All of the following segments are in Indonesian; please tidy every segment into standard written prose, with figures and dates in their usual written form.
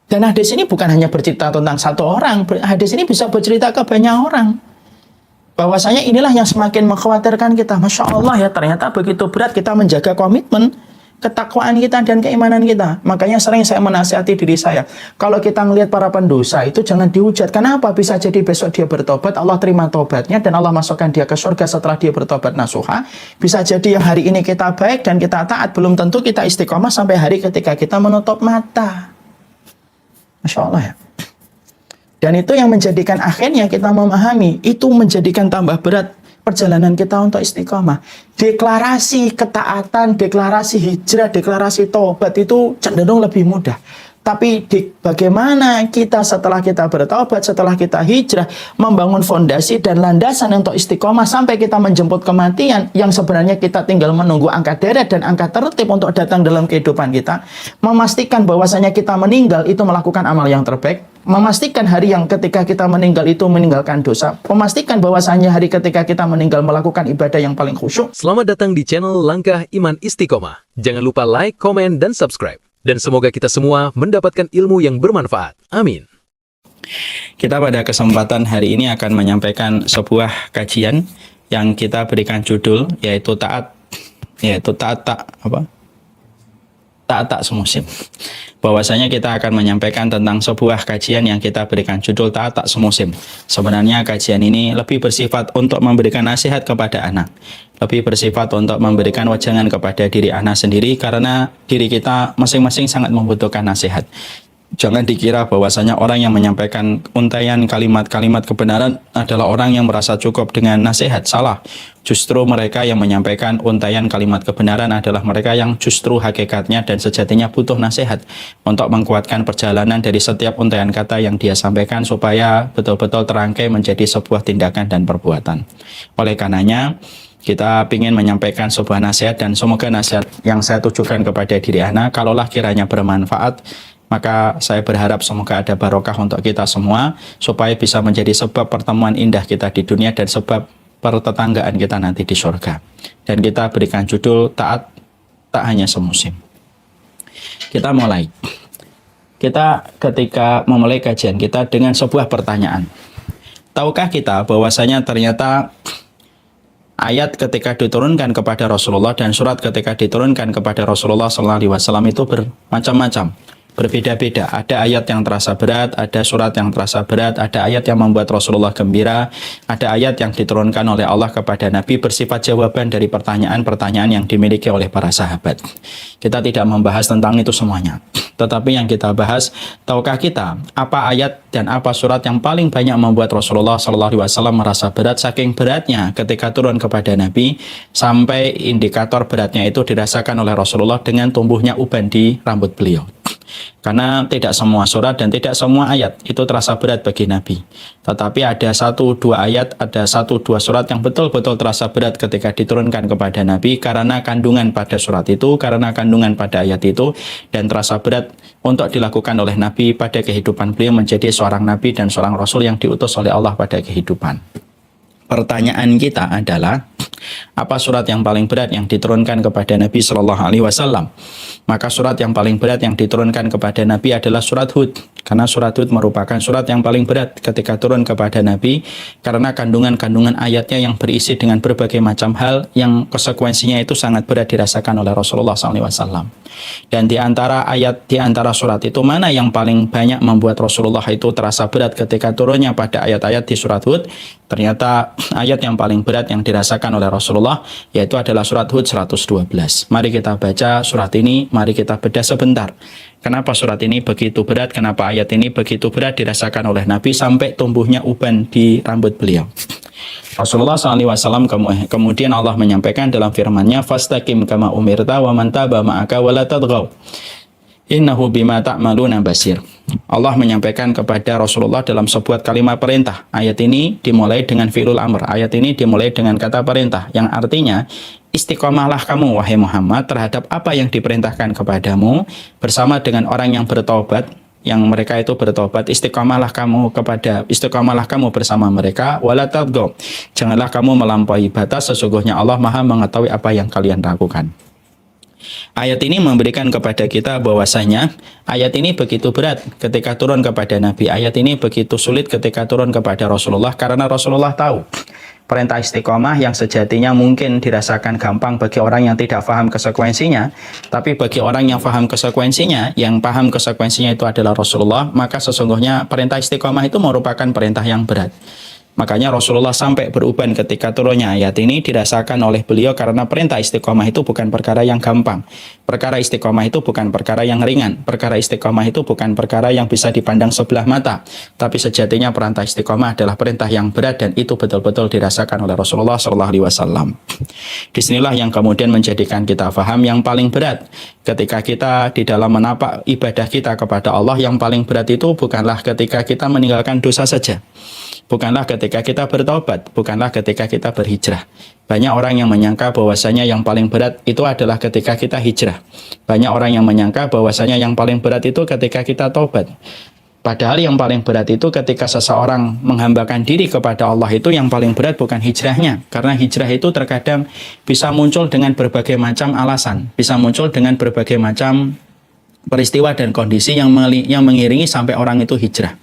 Dan hadis ini bukan hanya bercerita tentang satu orang, hadis ini bisa bercerita ke banyak orang. Bahwasanya inilah yang semakin mengkhawatirkan kita. Masya Allah ya, ternyata begitu berat kita menjaga komitmen, ketakwaan kita dan keimanan kita. Makanya sering saya menasihati diri saya, kalau kita melihat para pendosa itu jangan dihujat. Kenapa? Bisa jadi besok dia bertobat, Allah terima tobatnya dan Allah masukkan dia ke surga setelah dia bertobat nasuha. Bisa jadi yang hari ini kita baik dan kita taat, belum tentu kita istiqomah sampai hari ketika kita menutup mata. Masya Allah ya. Dan itu yang menjadikan akhirnya kita memahami, itu menjadikan tambah berat perjalanan kita untuk istiqomah. Deklarasi ketaatan, deklarasi hijrah, deklarasi taubat itu cenderung lebih mudah. Tapi bagaimana kita setelah kita bertaubat, setelah kita hijrah, membangun fondasi dan landasan untuk istiqomah sampai kita menjemput kematian, yang sebenarnya kita tinggal menunggu angka deret dan angka tertib untuk datang dalam kehidupan kita. Memastikan bahwasanya kita meninggal itu melakukan amal yang terbaik. Memastikan hari yang ketika kita meninggal itu meninggalkan dosa. Memastikan bahwasanya hari ketika kita meninggal melakukan ibadah yang paling khusyuk. Selamat datang di channel Langkah Iman Istiqomah. Jangan lupa like, komen, dan subscribe. Dan semoga kita semua mendapatkan ilmu yang bermanfaat. Amin. Kita pada kesempatan hari ini akan menyampaikan sebuah kajian yang kita berikan judul yaitu taat tak semusim. Bahwasanya kita akan menyampaikan tentang sebuah kajian yang kita berikan judul taat tak semusim. Sebenarnya kajian ini lebih bersifat untuk memberikan nasihat kepada anak, lebih bersifat untuk memberikan wejangan kepada diri anak sendiri, karena diri kita masing-masing sangat membutuhkan nasihat. Jangan dikira bahwasanya orang yang menyampaikan untaian kalimat-kalimat kebenaran adalah orang yang merasa cukup dengan nasihat. Salah. Justru mereka yang menyampaikan untaian kalimat kebenaran adalah mereka yang justru hakikatnya dan sejatinya butuh nasihat untuk menguatkan perjalanan dari setiap untaian kata yang dia sampaikan supaya betul-betul terangkai menjadi sebuah tindakan dan perbuatan. Oleh karenanya, kita ingin menyampaikan sebuah nasihat dan semoga nasihat yang saya tujukan kepada diri anak, kalaulah kiranya bermanfaat, maka saya berharap semoga ada barokah untuk kita semua, supaya bisa menjadi sebab pertemuan indah kita di dunia dan sebab pertetanggaan kita nanti di surga. Dan kita berikan judul taat tak hanya semusim. Kita mulai. Kita ketika memulai kajian kita dengan sebuah pertanyaan. Tahukah kita bahwasanya ternyata ayat ketika diturunkan kepada Rasulullah dan surat ketika diturunkan kepada Rasulullah SAW itu bermacam-macam, berbeda-beda. Ada ayat yang terasa berat, ada surat yang terasa berat, ada ayat yang membuat Rasulullah gembira, ada ayat yang diturunkan oleh Allah kepada Nabi bersifat jawaban dari pertanyaan-pertanyaan yang dimiliki oleh para sahabat. Kita tidak membahas tentang itu semuanya. Tetapi yang kita bahas, tahukah kita apa ayat dan apa surat yang paling banyak membuat Rasulullah SAW merasa berat, saking beratnya ketika turun kepada Nabi, sampai indikator beratnya itu dirasakan oleh Rasulullah dengan tumbuhnya uban di rambut beliau. Karena tidak semua surat dan tidak semua ayat itu terasa berat bagi Nabi. Tetapi ada 1-2 ayat, ada 1-2 surat yang betul-betul terasa berat ketika diturunkan kepada Nabi karena kandungan pada surat itu, karena kandungan pada ayat itu, dan terasa berat untuk dilakukan oleh Nabi pada kehidupan beliau menjadi seorang Nabi dan seorang Rasul yang diutus oleh Allah pada kehidupan. Pertanyaan kita adalah, apa surat yang paling berat yang diturunkan kepada Nabi Shallallahu Alaihi Wasallam? Maka surat yang paling berat yang diturunkan kepada Nabi adalah surat Hud, karena surat Hud merupakan surat yang paling berat ketika turun kepada Nabi, karena kandungan-kandungan ayatnya yang berisi dengan berbagai macam hal yang konsekuensinya itu sangat berat dirasakan oleh Rasulullah SAW. Dan di antara ayat, di antara surat itu, mana yang paling banyak membuat Rasulullah itu terasa berat ketika turunnya pada ayat-ayat di surat Hud? Ternyata ayat yang paling berat yang dirasakan oleh Rasulullah yaitu adalah surat Hud 112. Mari kita baca surat ini, mari kita bedah sebentar. Kenapa surat ini begitu berat, kenapa ayat ini begitu berat dirasakan oleh Nabi sampai tumbuhnya uban di rambut beliau. Rasulullah SAW kemudian Allah menyampaikan dalam firman-Nya, "Fastaqim kama umirta wa man taba ma'aka wa la tadghaw. Innahu bima ta'maluna basir." Allah menyampaikan kepada Rasulullah dalam sebuah kalimat perintah. Ayat ini dimulai dengan fi'lul amr. Ayat ini dimulai dengan kata perintah, yang artinya istiqomahlah kamu wahai Muhammad terhadap apa yang diperintahkan kepadamu bersama dengan orang yang bertobat, yang mereka itu bertobat. Istiqomahlah kamu bersama mereka, wala tadghaw. Janganlah kamu melampaui batas, sesungguhnya Allah Maha mengetahui apa yang kalian lakukan. Ayat ini memberikan kepada kita bahwasanya ayat ini begitu berat ketika turun kepada Nabi. Ayat ini begitu sulit ketika turun kepada Rasulullah karena Rasulullah tahu perintah istiqomah yang sejatinya mungkin dirasakan gampang bagi orang yang tidak paham konsekuensinya, tapi bagi orang yang paham konsekuensinya, yang paham konsekuensinya itu adalah Rasulullah, maka sesungguhnya perintah istiqomah itu merupakan perintah yang berat. Makanya Rasulullah sampai beruban ketika turunnya ayat ini dirasakan oleh beliau karena perintah istiqomah itu bukan perkara yang gampang. Perkara istiqomah itu bukan perkara yang ringan. Perkara istiqomah itu bukan perkara yang bisa dipandang sebelah mata. Tapi sejatinya perintah istiqomah adalah perintah yang berat dan itu betul-betul dirasakan oleh Rasulullah SAW. Disinilah yang kemudian menjadikan kita faham yang paling berat. Ketika kita di dalam menapak ibadah kita kepada Allah, yang paling berat itu bukanlah ketika kita meninggalkan dosa saja. Bukanlah ketika kita bertobat, bukanlah ketika kita berhijrah. Banyak orang yang menyangka bahwasanya yang paling berat itu adalah ketika kita hijrah. Banyak orang yang menyangka bahwasanya yang paling berat itu ketika kita tobat. Padahal yang paling berat itu ketika seseorang menghambakan diri kepada Allah, itu yang paling berat bukan hijrahnya. Karena hijrah itu terkadang bisa muncul dengan berbagai macam alasan. Bisa muncul dengan berbagai macam peristiwa dan kondisi yang mengiringi sampai orang itu hijrah.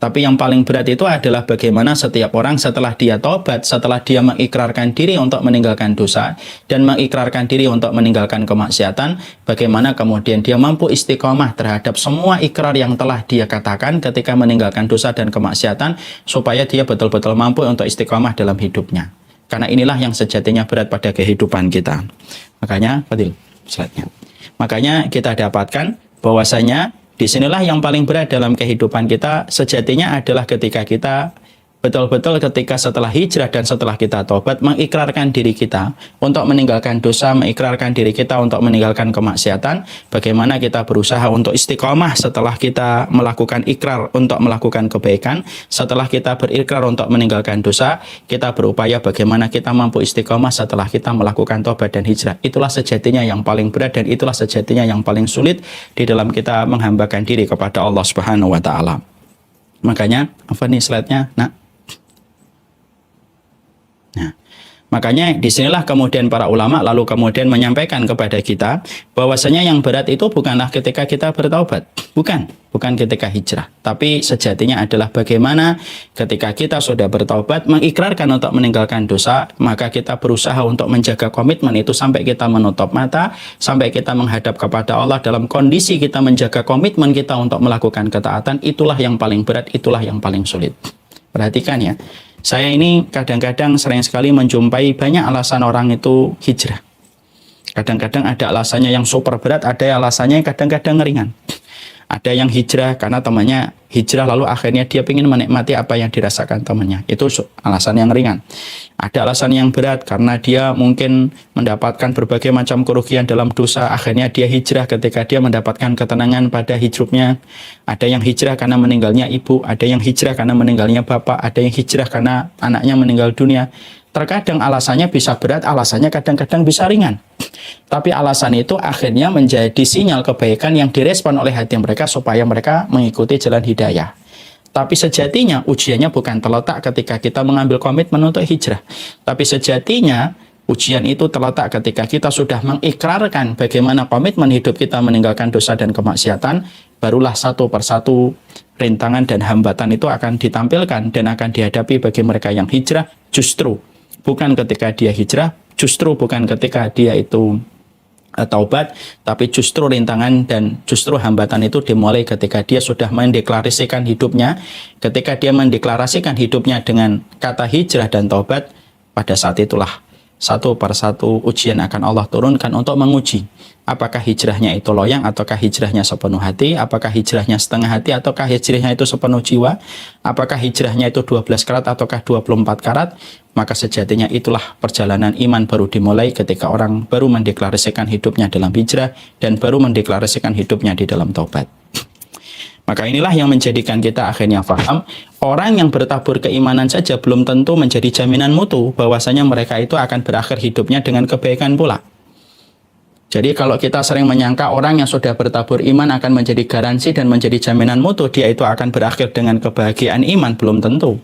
Tapi yang paling berat itu adalah bagaimana setiap orang setelah dia tobat, setelah dia mengikrarkan diri untuk meninggalkan dosa dan mengikrarkan diri untuk meninggalkan kemaksiatan, bagaimana kemudian dia mampu istiqomah terhadap semua ikrar yang telah dia katakan ketika meninggalkan dosa dan kemaksiatan, supaya dia betul-betul mampu untuk istiqomah dalam hidupnya. Karena inilah yang sejatinya berat pada kehidupan kita. Makanya, Fadil, slide-nya. Makanya kita dapatkan bahwasanya disinilah yang paling berat dalam kehidupan kita sejatinya adalah ketika kita betul-betul ketika setelah hijrah dan setelah kita tobat mengikrarkan diri kita untuk meninggalkan dosa, mengikrarkan diri kita untuk meninggalkan kemaksiatan, bagaimana kita berusaha untuk istiqomah setelah kita melakukan ikrar untuk melakukan kebaikan, setelah kita berikrar untuk meninggalkan dosa, kita berupaya bagaimana kita mampu istiqomah setelah kita melakukan tobat dan hijrah. Itulah sejatinya yang paling berat dan itulah sejatinya yang paling sulit di dalam kita menghambakan diri kepada Allah Subhanahu wa taala. Makanya, apa nih slide-nya? Nah, makanya disinilah kemudian para ulama lalu kemudian menyampaikan kepada kita bahwasanya yang berat itu bukanlah ketika kita bertaubat, bukan ketika hijrah, tapi sejatinya adalah bagaimana ketika kita sudah bertaubat, mengikrarkan untuk meninggalkan dosa, maka kita berusaha untuk menjaga komitmen itu sampai kita menutup mata, sampai kita menghadap kepada Allah dalam kondisi kita menjaga komitmen kita untuk melakukan ketaatan. Itulah yang paling berat, itulah yang paling sulit. Perhatikan ya. Saya ini kadang-kadang sering sekali menjumpai banyak alasan orang itu hijrah. Kadang-kadang ada alasannya yang super berat, ada alasannya yang kadang-kadang ringan. Ada yang hijrah karena temannya hijrah lalu akhirnya dia ingin menikmati apa yang dirasakan temannya. Itu alasan yang ringan. Ada alasan yang berat karena dia mungkin mendapatkan berbagai macam kerugian dalam dosa. Akhirnya dia hijrah ketika dia mendapatkan ketenangan pada hidupnya. Ada yang hijrah karena meninggalnya ibu. Ada yang hijrah karena meninggalnya bapak. Ada yang hijrah karena anaknya meninggal dunia. Terkadang alasannya bisa berat, alasannya kadang-kadang bisa ringan. Tapi alasan itu akhirnya menjadi sinyal kebaikan yang direspon oleh hati mereka supaya mereka mengikuti jalan hidayah. Tapi sejatinya ujiannya bukan terletak ketika kita mengambil komitmen untuk hijrah. Tapi sejatinya ujian itu terletak ketika kita sudah mengikrarkan bagaimana komitmen hidup kita meninggalkan dosa dan kemaksiatan, barulah satu persatu rintangan dan hambatan itu akan ditampilkan dan akan dihadapi bagi mereka yang hijrah. Justru bukan ketika dia hijrah, justru bukan ketika dia itu taubat, tapi justru rintangan dan justru hambatan itu dimulai ketika dia sudah mendeklarasikan hidupnya. Ketika dia mendeklarasikan hidupnya dengan kata hijrah dan taubat, pada saat itulah satu persatu ujian akan Allah turunkan untuk menguji apakah hijrahnya itu loyang ataukah hijrahnya sepenuh hati, apakah hijrahnya setengah hati ataukah hijrahnya itu sepenuh jiwa, apakah hijrahnya itu 12 karat ataukah 24 karat. Maka sejatinya itulah perjalanan iman baru dimulai ketika orang baru mendeklarasikan hidupnya dalam hijrah dan baru mendeklarasikan hidupnya di dalam taubat. Maka inilah yang menjadikan kita akhirnya paham, orang yang bertabur keimanan saja belum tentu menjadi jaminan mutu bahwasanya mereka itu akan berakhir hidupnya dengan kebaikan pula. Jadi kalau kita sering menyangka orang yang sudah bertabur iman akan menjadi garansi dan menjadi jaminan mutu dia itu akan berakhir dengan kebahagiaan iman, belum tentu.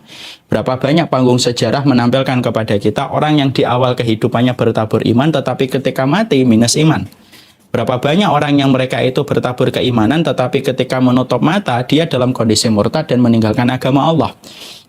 Berapa banyak panggung sejarah menampilkan kepada kita orang yang di awal kehidupannya bertabur iman tetapi ketika mati minus iman. Berapa banyak orang yang mereka itu bertabur keimanan, tetapi ketika menutup mata, dia dalam kondisi murtad dan meninggalkan agama Allah.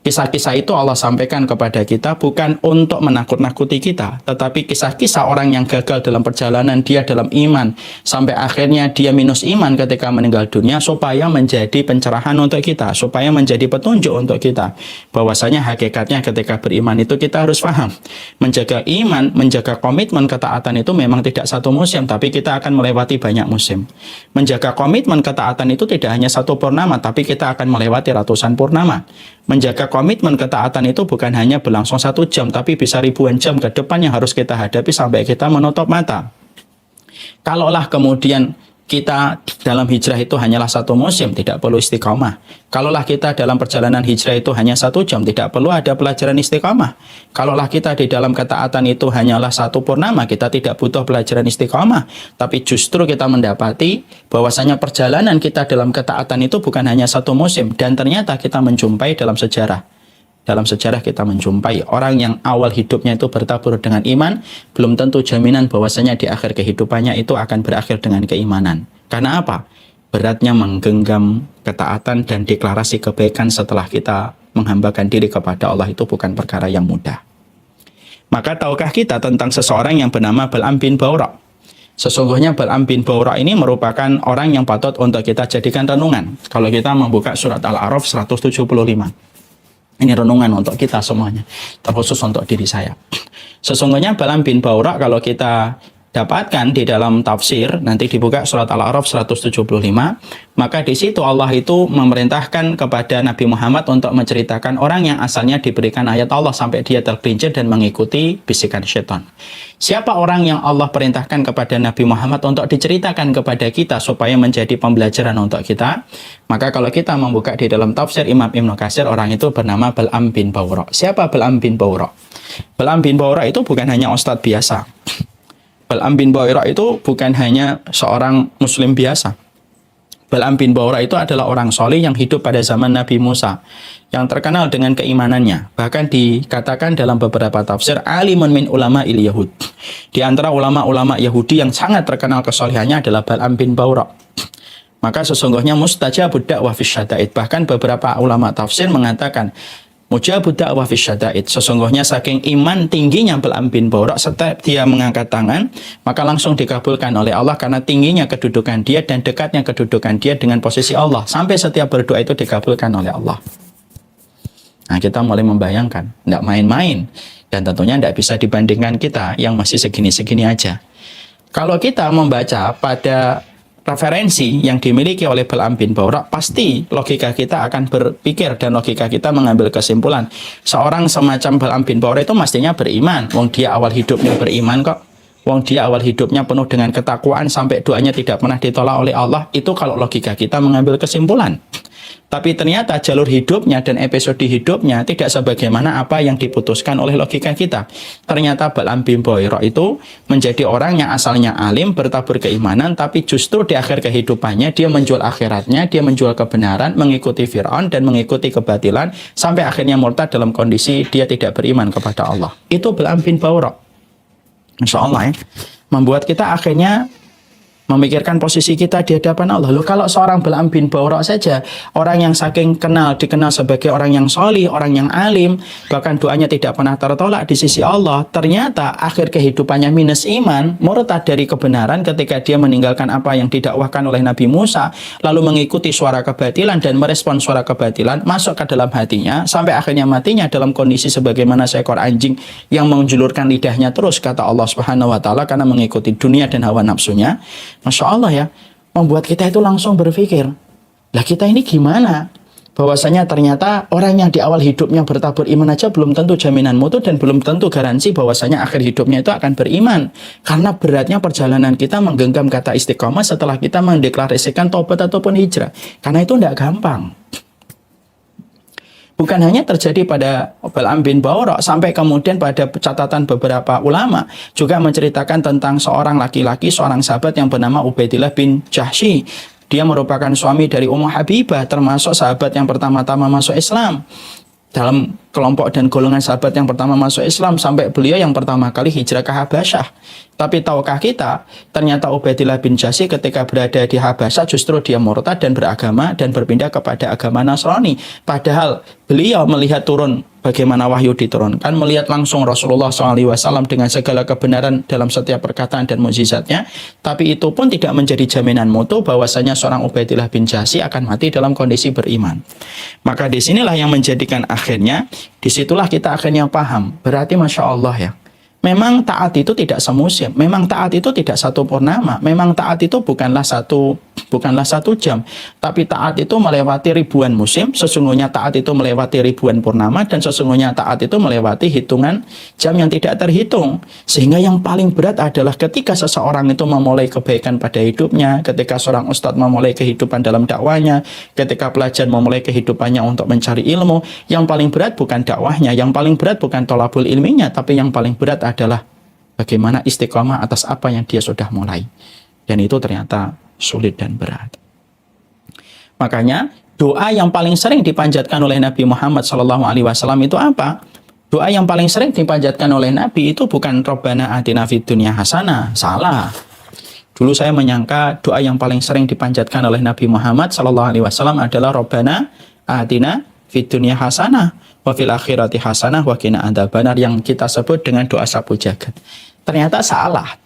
Kisah-kisah itu Allah sampaikan kepada kita bukan untuk menakut-nakuti kita, tetapi kisah-kisah orang yang gagal dalam perjalanan dia dalam iman, sampai akhirnya dia minus iman ketika meninggal dunia, supaya menjadi pencerahan untuk kita, supaya menjadi petunjuk untuk kita. Bahwasanya hakikatnya ketika beriman itu kita harus paham, menjaga iman, menjaga komitmen ketaatan itu memang tidak satu musim, tapi kita akan melewati banyak musim. Menjaga komitmen ketaatan itu tidak hanya satu purnama, tapi kita akan melewati ratusan purnama. Menjaga komitmen ketaatan itu bukan hanya berlangsung 1 jam, tapi bisa ribuan jam ke depan yang harus kita hadapi sampai kita menutup mata. Kalaulah kemudian kita dalam hijrah itu hanyalah 1 musim, tidak perlu istiqomah. Kalaulah kita dalam perjalanan hijrah itu hanya 1 jam, tidak perlu ada pelajaran istiqomah. Kalaulah kita di dalam ketaatan itu hanyalah 1 purnama, kita tidak butuh pelajaran istiqomah. Tapi justru kita mendapati bahwasanya perjalanan kita dalam ketaatan itu bukan hanya 1 musim. Dan ternyata kita menjumpai dalam sejarah. Dalam sejarah kita menjumpai orang yang awal hidupnya itu bertabur dengan iman, belum tentu jaminan bahwasanya di akhir kehidupannya itu akan berakhir dengan keimanan. Karena apa? Beratnya menggenggam ketaatan dan deklarasi kebaikan setelah kita menghambakan diri kepada Allah itu bukan perkara yang mudah. Maka tahukah kita tentang seseorang yang bernama Bal'am bin Bawra? Sesungguhnya Bal'am bin Bawra ini merupakan orang yang patut untuk kita jadikan renungan. Kalau kita membuka surat Al-A'raf 175. Ini renungan untuk kita semuanya, terkhusus untuk diri saya. Sesungguhnya Bal'am bin Bawra kalau kita dapatkan di dalam tafsir, nanti dibuka surat Al-A'raf 175, maka di situ Allah itu memerintahkan kepada Nabi Muhammad untuk menceritakan orang yang asalnya diberikan ayat Allah sampai dia tergelincir dan mengikuti bisikan syaitan. Siapa orang yang Allah perintahkan kepada Nabi Muhammad untuk diceritakan kepada kita supaya menjadi pembelajaran untuk kita? Maka kalau kita membuka di dalam tafsir Imam Ibnu Katsir, orang itu bernama Bal'am bin Bawra. Siapa Bal'am bin Bawra? Bal'am bin Bawra itu bukan hanya ustadz biasa. Bal'am bin Bawra itu bukan hanya seorang muslim biasa. Bal'am bin Bawra itu adalah orang soleh yang hidup pada zaman Nabi Musa, yang terkenal dengan keimanannya. Bahkan dikatakan dalam beberapa tafsir, alimun min ulama il Yahud. Di antara ulama-ulama Yahudi yang sangat terkenal kesolehannya adalah Bal'am bin Bawra. Maka sesungguhnya mustajabud da'wah fis syada'id. Bahkan beberapa ulama tafsir mengatakan, mujabud da'wah fis syada'id. Sesungguhnya saking iman tingginya Bal'am bin Bawra, setiap dia mengangkat tangan, maka langsung dikabulkan oleh Allah karena tingginya kedudukan dia dan dekatnya kedudukan dia dengan posisi Allah. Sampai setiap berdoa itu dikabulkan oleh Allah. Nah, kita mulai membayangkan, tidak main-main. Dan tentunya tidak bisa dibandingkan kita yang masih segini-segini aja. Kalau kita membaca pada referensi yang dimiliki oleh Bal'am bin Bawra, pasti logika kita akan berpikir dan logika kita mengambil kesimpulan. Seorang semacam Bal'am bin Bawra itu mestinya beriman. Wong dia awal hidupnya beriman kok. Wong dia awal hidupnya penuh dengan ketakwaan sampai doanya tidak pernah ditolak oleh Allah. Itu kalau logika kita mengambil kesimpulan. Tapi ternyata jalur hidupnya dan episode hidupnya tidak sebagaimana apa yang diputuskan oleh logika kita. Ternyata Bal'am bin Bawra itu menjadi orang yang asalnya alim, bertabur keimanan, tapi justru di akhir kehidupannya dia menjual akhiratnya, dia menjual kebenaran, mengikuti Fir'aun dan mengikuti kebatilan, sampai akhirnya murtad dalam kondisi dia tidak beriman kepada Allah. Itu Bal'am bin Bawra. Masya Allah ya. Membuat kita akhirnya memikirkan posisi kita di hadapan Allah. Loh, kalau seorang Bal'am bin Bawra saja, orang yang saking dikenal sebagai orang yang solih, orang yang alim, bahkan doanya tidak pernah tertolak di sisi Allah, ternyata akhir kehidupannya minus iman, murtad dari kebenaran ketika dia meninggalkan apa yang didakwahkan oleh Nabi Musa, lalu mengikuti suara kebatilan dan merespon suara kebatilan, masuk ke dalam hatinya, sampai akhirnya matinya dalam kondisi sebagaimana seekor anjing yang menjulurkan lidahnya terus, kata Allah Subhanahu wa Ta'ala, karena mengikuti dunia dan hawa nafsunya. Masya Allah ya, membuat kita itu langsung berpikir, lah kita ini gimana? Bahwasanya ternyata orang yang di awal hidupnya bertabur iman aja belum tentu jaminan mutu dan belum tentu garansi bahwasanya akhir hidupnya itu akan beriman. Karena beratnya perjalanan kita menggenggam kata istiqomah setelah kita mendeklarasikan taubat ataupun hijrah. Karena itu tidak gampang. Bukan hanya terjadi pada Bal'am bin Bawra, sampai kemudian pada catatan beberapa ulama juga menceritakan tentang seorang laki-laki, seorang sahabat yang bernama Ubaidillah bin Jahsy. Dia merupakan suami dari Ummu Habibah, termasuk sahabat yang pertama-tama masuk Islam. Dalam kelompok dan golongan sahabat yang pertama masuk Islam, sampai beliau yang pertama kali hijrah ke Habasyah. Tapi tahukah kita, ternyata Ubaidillah bin Jahsy ketika berada di Habasyah justru dia murtad dan beragama dan berpindah kepada agama Nasrani. Padahal beliau melihat turun bagaimana wahyu diturunkan, melihat langsung Rasulullah SAW dengan segala kebenaran dalam setiap perkataan dan mukjizatnya. Tapi itu pun tidak menjadi jaminan mutu bahwasanya seorang Ubaidillah bin Jahsy akan mati dalam kondisi beriman. Maka disinilah yang menjadikan akhirnya, disitulah kita akhirnya paham. Berarti Masya Allah ya. Memang taat itu tidak semusim, memang taat itu tidak satu purnama, memang taat itu bukanlah satu jam, tapi taat itu melewati ribuan musim, sesungguhnya taat itu melewati ribuan purnama, dan sesungguhnya taat itu melewati hitungan jam yang tidak terhitung. Sehingga yang paling berat adalah ketika seseorang itu memulai kebaikan pada hidupnya, ketika seorang ustadz memulai kehidupan dalam dakwanya, ketika pelajar memulai kehidupannya untuk mencari ilmu, yang paling berat bukan dakwahnya, yang paling berat bukan tholabul ilminya, tapi yang paling berat adalah bagaimana istiqomah atas apa yang dia sudah mulai. Dan itu ternyata sulit dan berat. Makanya doa yang paling sering dipanjatkan oleh Nabi Muhammad SAW itu apa? Doa yang paling sering dipanjatkan oleh Nabi itu bukan Rabbana atina fid dunya hasanah. Salah. Dulu saya menyangka doa yang paling sering dipanjatkan oleh Nabi Muhammad SAW adalah Rabbana atina fid dunya hasanah wa fil akhirati hasanah wa qina adzabannar, yang kita sebut dengan doa sapu jagat. Ternyata salah.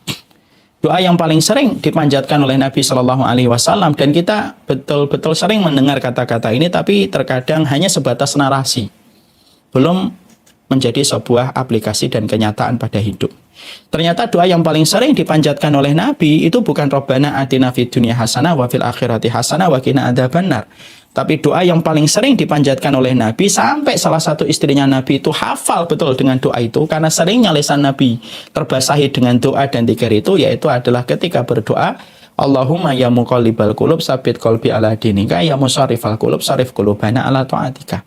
Doa yang paling sering dipanjatkan oleh Nabi SAW, dan kita betul-betul sering mendengar kata-kata ini, tapi terkadang hanya sebatas narasi, belum menjadi sebuah aplikasi dan kenyataan pada hidup. Ternyata doa yang paling sering dipanjatkan oleh Nabi itu bukan Rabbana atina fid dunya hasanah wa fil akhirati hasanah wa qina adzabannar. Tapi doa yang paling sering dipanjatkan oleh Nabi, sampai salah satu istrinya Nabi itu hafal betul dengan doa itu, karena seringnya lisan Nabi terbasahi dengan doa dan dzikir itu, yaitu adalah ketika berdoa, Allahumma ya muqallibal qulub tsabbit qalbi ala dinika, ya musarrifal qulub sarif qulubana ala ta'atika.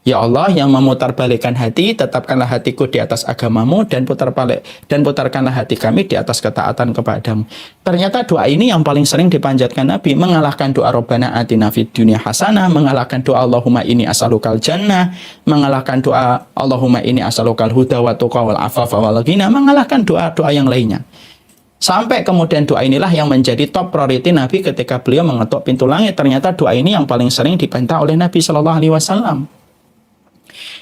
Ya Allah yang memutarbalikkan hati, tetapkanlah hatiku di atas agamamu, dan putarkanlah hati kami di atas ketaatan kepadamu. Ternyata doa ini yang paling sering dipanjatkan Nabi, mengalahkan doa Rabbana atina fid dunya hasanah, mengalahkan doa Allahumma inni as'alukal jannah, mengalahkan doa Allahumma inni as'alukal huda wa tuqa wal afafa wal ghina, mengalahkan doa-doa yang lainnya. Sampai kemudian doa inilah yang menjadi top priority Nabi ketika beliau mengetuk pintu langit. Ternyata doa ini yang paling sering dipantau oleh Nabi SAW.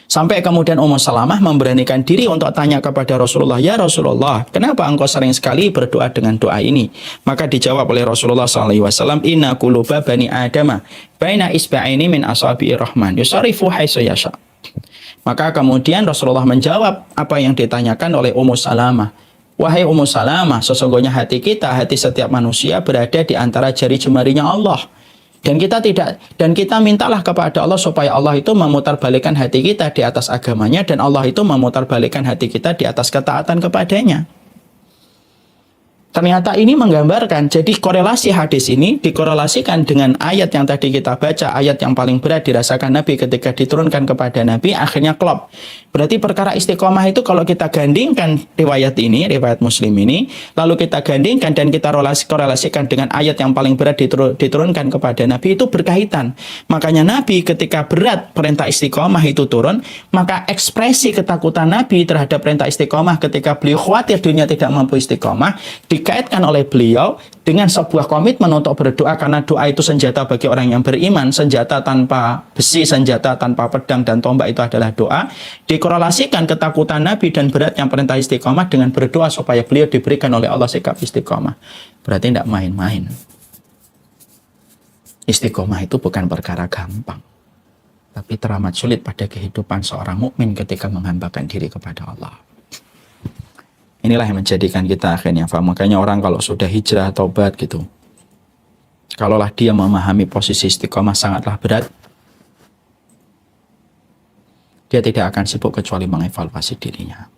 Sampai kemudian Ummu Salamah memberanikan diri untuk tanya kepada Rasulullah, ya Rasulullah, kenapa engkau sering sekali berdoa dengan doa ini? Maka dijawab oleh Rasulullah SAW, inna quluba bani adama baina isba'ini min asabi'ir rahman yusarifu haitsu yasha. Maka kemudian Rasulullah menjawab apa yang ditanyakan oleh Ummu Salamah. Wahai Ummu Salamah, sesungguhnya hati kita, hati setiap manusia berada di antara jari jemarinya Allah. Dan kita mintalah kepada Allah supaya Allah itu memutarbalikkan hati kita di atas agamanya, dan Allah itu memutarbalikkan hati kita di atas ketaatan kepadanya. Ternyata ini menggambarkan, jadi korelasi hadis ini dikorelasikan dengan ayat yang tadi kita baca, ayat yang paling berat dirasakan Nabi ketika diturunkan kepada Nabi, akhirnya klop. Berarti perkara istiqomah itu kalau kita gandingkan riwayat ini, riwayat Muslim ini, lalu kita gandingkan dan kita korelasikan dengan ayat yang paling berat diturunkan kepada Nabi, itu berkaitan. Makanya Nabi ketika berat perintah istiqomah itu turun, maka ekspresi ketakutan Nabi terhadap perintah istiqomah ketika beliau khawatir dunia tidak mampu istiqomah, dikaitkan oleh beliau dengan sebuah komitmen untuk berdoa, karena doa itu senjata bagi orang yang beriman. Senjata tanpa besi, senjata tanpa pedang dan tombak itu adalah doa. Dikorelasikan ketakutan Nabi dan beratnya perintah istiqomah dengan berdoa supaya beliau diberikan oleh Allah sikap istiqomah. Berarti tidak main-main. Istiqomah itu bukan perkara gampang, tapi teramat sulit pada kehidupan seorang mukmin ketika menghambakan diri kepada Allah. Inilah yang menjadikan kita akhirnya paham. Makanya orang kalau sudah hijrah, taubat gitu, kalaulah dia memahami posisi istiqomah sangatlah berat, dia tidak akan sibuk kecuali mengevaluasi dirinya.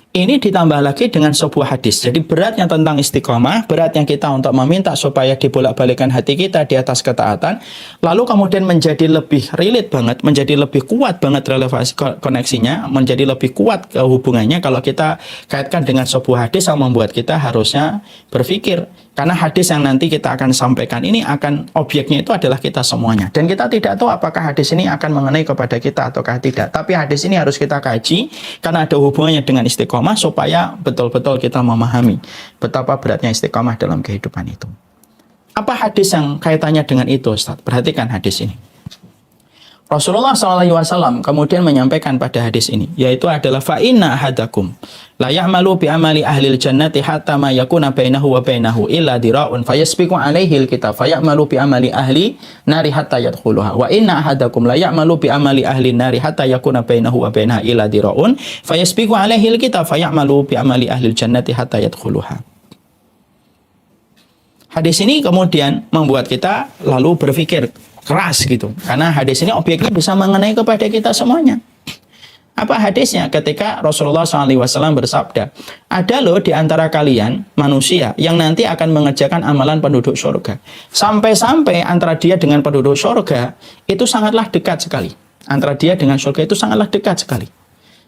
Ini ditambah lagi dengan sebuah hadis. Jadi beratnya tentang istiqomah, beratnya kita untuk meminta supaya dibolak-balikan hati kita di atas ketaatan, lalu kemudian menjadi lebih relate banget, menjadi lebih kuat banget relevansi koneksinya, menjadi lebih kuat hubungannya kalau kita kaitkan dengan sebuah hadis yang membuat kita harusnya berpikir, Karena hadis yang nanti kita akan sampaikan ini akan objeknya itu adalah kita semuanya. Dan kita tidak tahu apakah hadis ini akan mengenai kepada kita ataukah tidak. Tapi hadis ini harus kita kaji karena ada hubungannya dengan istiqomah supaya betul-betul kita memahami betapa beratnya istiqomah dalam kehidupan itu. Apa hadis yang kaitannya dengan itu, Ustaz? Perhatikan hadis ini. Rasulullah SAW kemudian menyampaikan pada hadis ini, yaitu adalah fa inna ahadakum la ya'malu bi amali ahlil jannati hatta ma yakuna bainahu wa bainahu illa dira'un fayasbiqu alaihi alkitab fayamalu bi amali ahli nari hatta yadkhuluha wa inna ahadakum la ya'malu bi amali ahli nari hatta yakuna bainahu wa bainaha illa dira'un fayasbiqu alaihi alkitab fayamalu bi amali ahlil jannati hatta yadkhuluha. Hadis ini kemudian membuat kita lalu berpikir keras gitu. Karena hadis ini objeknya bisa mengenai kepada kita semuanya. Apa hadisnya? Ketika Rasulullah SAW bersabda, ada loh di antara kalian manusia yang nanti akan mengerjakan amalan penduduk surga. Sampai-sampai antara dia dengan penduduk surga itu sangatlah dekat sekali. Antara dia dengan surga itu sangatlah dekat sekali.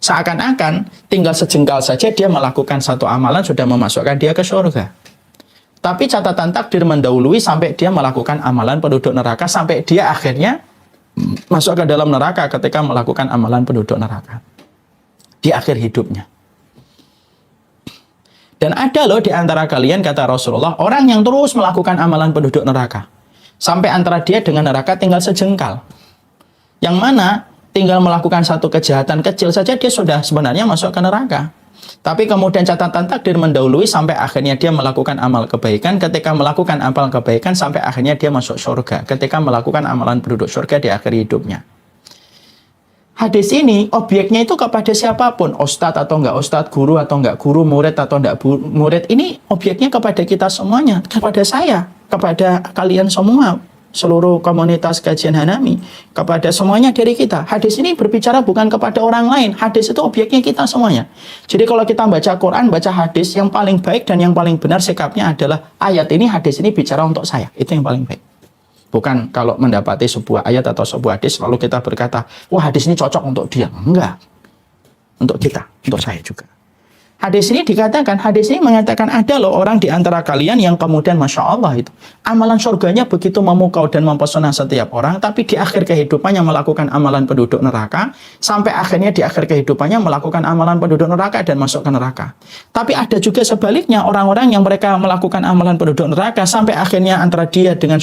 Seakan-akan tinggal sejengkal saja dia melakukan satu amalan sudah memasukkan dia ke surga. Tapi catatan takdir mendahului sampai dia melakukan amalan penduduk neraka, sampai dia akhirnya masuk ke dalam neraka ketika melakukan amalan penduduk neraka di akhir hidupnya. Dan ada loh di antara kalian, kata Rasulullah, orang yang terus melakukan amalan penduduk neraka sampai antara dia dengan neraka tinggal sejengkal, yang mana tinggal melakukan satu kejahatan kecil saja dia sudah sebenarnya masuk ke neraka. Tapi kemudian catatan takdir mendahului sampai akhirnya dia melakukan amal kebaikan. Ketika melakukan amal kebaikan sampai akhirnya dia masuk surga. Ketika melakukan amalan penduduk surga di akhir hidupnya. Hadis ini objeknya itu kepada siapapun, ustadz atau enggak ustadz, guru atau enggak guru, murid atau enggak murid. Ini objeknya kepada kita semuanya, kepada saya, kepada kalian semua, seluruh komunitas kajian Hanami, kepada semuanya dari kita. Hadis ini berbicara bukan kepada orang lain. Hadis itu objeknya kita semuanya. Jadi kalau kita baca Quran, baca hadis, yang paling baik dan yang paling benar sikapnya adalah ayat ini, hadis ini bicara untuk saya. Itu yang paling baik. Bukan kalau mendapati sebuah ayat atau sebuah hadis lalu kita berkata, wah hadis ini cocok untuk dia. Enggak. Untuk kita, untuk saya juga. Hadis ini dikatakan, hadis ini mengatakan ada loh orang di antara kalian yang kemudian Masya Allah itu amalan surganya begitu memukau dan mempesona setiap orang, tapi di akhir kehidupannya melakukan amalan penduduk neraka, sampai akhirnya di akhir kehidupannya melakukan amalan penduduk neraka dan masuk ke neraka. Tapi ada juga sebaliknya orang-orang yang mereka melakukan amalan penduduk neraka sampai akhirnya antara dia dengan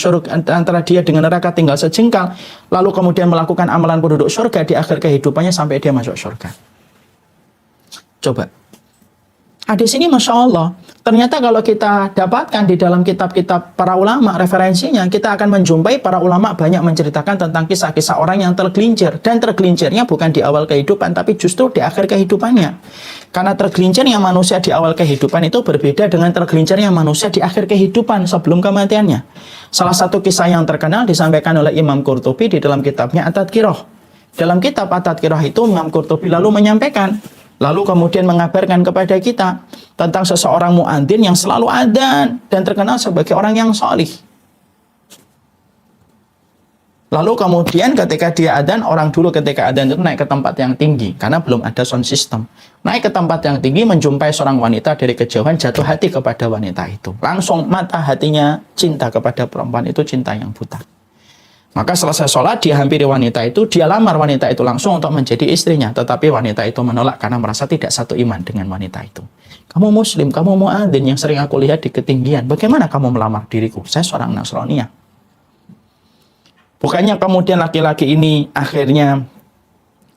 neraka tinggal sejengkal, lalu kemudian melakukan amalan penduduk surga di akhir kehidupannya sampai dia masuk surga. Coba. Hadis ini Masya Allah, ternyata kalau kita dapatkan di dalam kitab-kitab para ulama, referensinya, kita akan menjumpai para ulama banyak menceritakan tentang kisah-kisah orang yang tergelincir. Dan tergelincirnya bukan di awal kehidupan, tapi justru di akhir kehidupannya. Karena tergelincirnya manusia di awal kehidupan itu berbeda dengan tergelincirnya manusia di akhir kehidupan sebelum kematiannya. Salah satu kisah yang terkenal disampaikan oleh Imam Qurtubi di dalam kitabnya At-Tadhkirah. Dalam kitab At-Tadhkirah itu Imam Qurtubi lalu menyampaikan, lalu kemudian mengabarkan kepada kita tentang seseorang muadzin yang selalu adzan dan terkenal sebagai orang yang salih. Lalu kemudian ketika dia adzan, orang dulu ketika adzan itu naik ke tempat yang tinggi karena belum ada sound system. Naik ke tempat yang tinggi, menjumpai seorang wanita dari kejauhan, jatuh hati kepada wanita itu. Langsung mata hatinya cinta kepada perempuan itu, cinta yang buta. Maka selesai sholat, dia hampiri wanita itu, dia lamar wanita itu langsung untuk menjadi istrinya. Tetapi wanita itu menolak karena merasa tidak satu iman dengan wanita itu. Kamu muslim, kamu muadzin yang sering aku lihat di ketinggian. Bagaimana kamu melamar diriku? Saya seorang Nasraniyah. Bukannya kemudian laki-laki ini akhirnya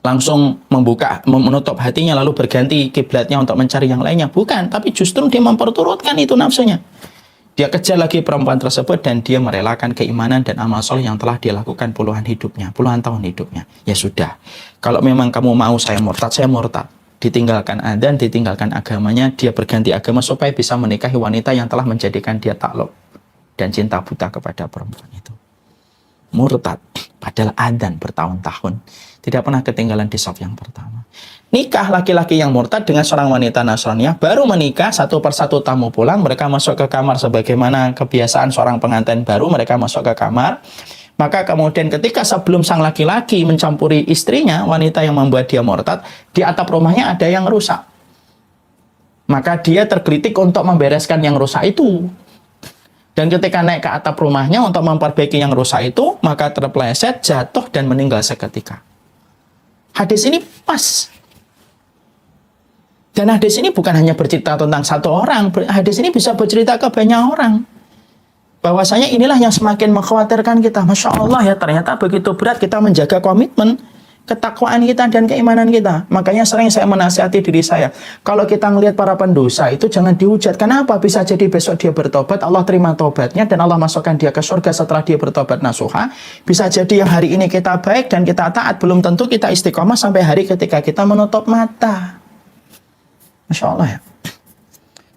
langsung menutup hatinya lalu berganti kiblatnya untuk mencari yang lainnya. Bukan, tapi justru dia memperturutkan itu nafsunya. Dia kejar lagi perempuan tersebut dan dia merelakan keimanan dan amal soleh yang telah dia lakukan puluhan tahun hidupnya. Ya sudah, kalau memang kamu mau saya murtad, saya murtad. Ditinggalkan adzan, ditinggalkan agamanya, dia berganti agama supaya bisa menikahi wanita yang telah menjadikan dia takluk dan cinta buta kepada perempuan itu. Murtad, padahal adzan bertahun-tahun, tidak pernah ketinggalan di saf yang pertama. Nikah laki-laki yang murtad dengan seorang wanita Nasraniyah, baru menikah, satu persatu tamu pulang, mereka masuk ke kamar sebagaimana kebiasaan seorang pengantin baru, mereka masuk ke kamar. Maka kemudian ketika sebelum sang laki-laki mencampuri istrinya, wanita yang membuat dia murtad, di atap rumahnya ada yang rusak. Maka dia tergelitik untuk membereskan yang rusak itu. Dan ketika naik ke atap rumahnya untuk memperbaiki yang rusak itu, maka terpeleset, jatuh, dan meninggal seketika. Hadis ini pas. Dan hadis ini bukan hanya bercerita tentang satu orang, hadis ini bisa bercerita ke banyak orang. Bahwasanya inilah yang semakin mengkhawatirkan kita. Masya Allah ya, ternyata begitu berat kita menjaga komitmen, ketakwaan kita dan keimanan kita. Makanya sering saya menasihati diri saya, kalau kita ngelihat para pendosa itu jangan dihujat. Kenapa? Bisa jadi besok dia bertobat, Allah terima tobatnya dan Allah masukkan dia ke surga setelah dia bertobat nasuha. Bisa jadi yang hari ini kita baik dan kita taat, belum tentu kita istiqomah sampai hari ketika kita menutup mata. Masya Allah ya.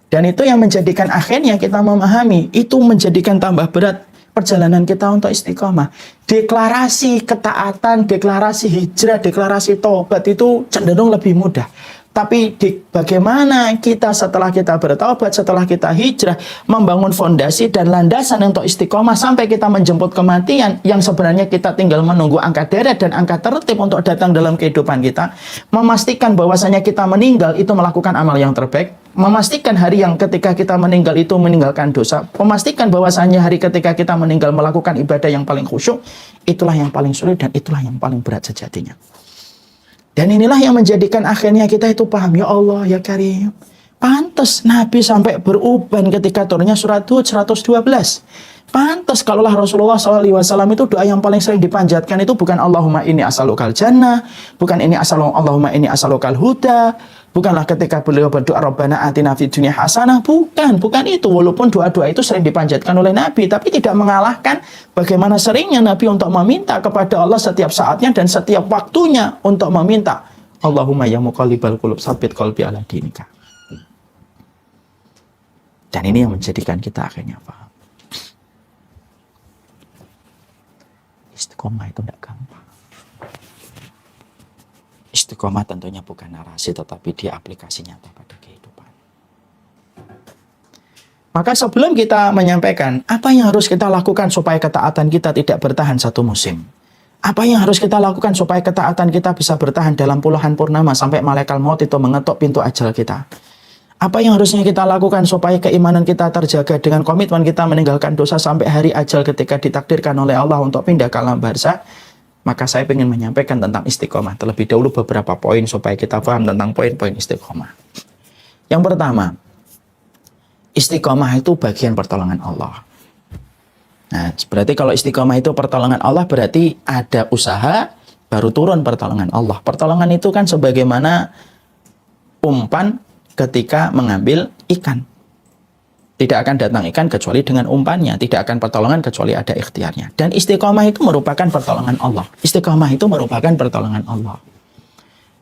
Dan itu yang menjadikan akhirnya kita memahami, itu menjadikan tambah berat perjalanan kita untuk istiqomah. Deklarasi ketaatan, deklarasi hijrah, deklarasi tobat itu cenderung lebih mudah. Tapi bagaimana kita setelah kita bertobat, setelah kita hijrah, membangun fondasi dan landasan untuk istiqomah sampai kita menjemput kematian, yang sebenarnya kita tinggal menunggu angka deret dan angka tertib untuk datang dalam kehidupan kita. Memastikan bahwasanya kita meninggal itu melakukan amal yang terbaik. Memastikan hari yang ketika kita meninggal itu meninggalkan dosa. Memastikan bahwasanya hari ketika kita meninggal melakukan ibadah yang paling khusyuk. Itulah yang paling sulit dan itulah yang paling berat sejatinya. Dan inilah yang menjadikan akhirnya kita itu paham, ya Allah, ya Karim. Pantas Nabi sampai beruban ketika turunnya surat Hud 112. Pantas kalaulah Rasulullah SAW itu doa yang paling sering dipanjatkan itu bukan Allahumma inni as'alukal jannah, bukan Allahumma inni as'alukal huda, bukanlah ketika beliau berdoa Rabbana atina fid dunya hasanah, bukan itu. Walaupun doa-doa itu sering dipanjatkan oleh Nabi, tapi tidak mengalahkan bagaimana seringnya Nabi untuk meminta kepada Allah setiap saatnya dan setiap waktunya untuk meminta Allahumma ya muqallibal qulub tsabbit qalbi ala dinika. Dan ini yang menjadikan kita akhirnya paham. Istiqomah itu tidak gampang. Istiqomah tentunya bukan narasi, tetapi dia aplikasi nyata pada kehidupan. Maka sebelum kita menyampaikan apa yang harus kita lakukan supaya ketaatan kita tidak bertahan satu musim, apa yang harus kita lakukan supaya ketaatan kita bisa bertahan dalam puluhan purnama sampai malaikat maut itu mengetuk pintu ajal kita, apa yang harusnya kita lakukan supaya keimanan kita terjaga dengan komitmen kita meninggalkan dosa sampai hari ajal ketika ditakdirkan oleh Allah untuk pindah ke alam barzakh. Maka saya ingin menyampaikan tentang istiqomah terlebih dahulu beberapa poin supaya kita paham tentang poin-poin istiqomah. Yang pertama, istiqomah itu bagian pertolongan Allah. Nah, berarti kalau istiqomah itu pertolongan Allah, berarti ada usaha baru turun pertolongan Allah. Pertolongan itu kan sebagaimana umpan ketika mengambil ikan. Tidak akan datang ikan kecuali dengan umpannya. Tidak akan pertolongan kecuali ada ikhtiarnya. Dan istiqomah itu merupakan pertolongan Allah. Istiqomah itu merupakan pertolongan Allah.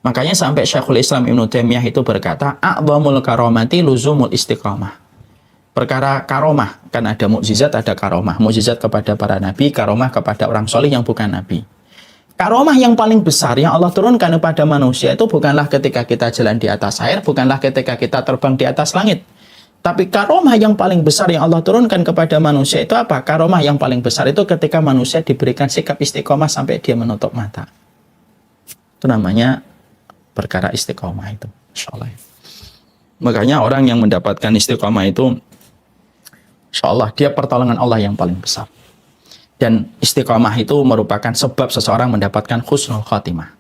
Makanya sampai Syekhul Islam Ibnu Taimiyah itu berkata, a'dhamul karomati luzumul istiqomah. Perkara karomah, kan ada mukjizat, ada karomah. Mukjizat kepada para nabi, karomah kepada orang soleh yang bukan nabi. Karomah yang paling besar yang Allah turunkan kepada manusia itu bukanlah ketika kita jalan di atas air, bukanlah ketika kita terbang di atas langit. Tapi karomah yang paling besar yang Allah turunkan kepada manusia itu apa? Karomah yang paling besar itu ketika manusia diberikan sikap istiqomah sampai dia menutup mata. Itu namanya perkara istiqomah itu. Insyaallah. Makanya orang yang mendapatkan istiqomah itu, insyaallah dia pertolongan Allah yang paling besar. Dan istiqomah itu merupakan sebab seseorang mendapatkan husnul khatimah.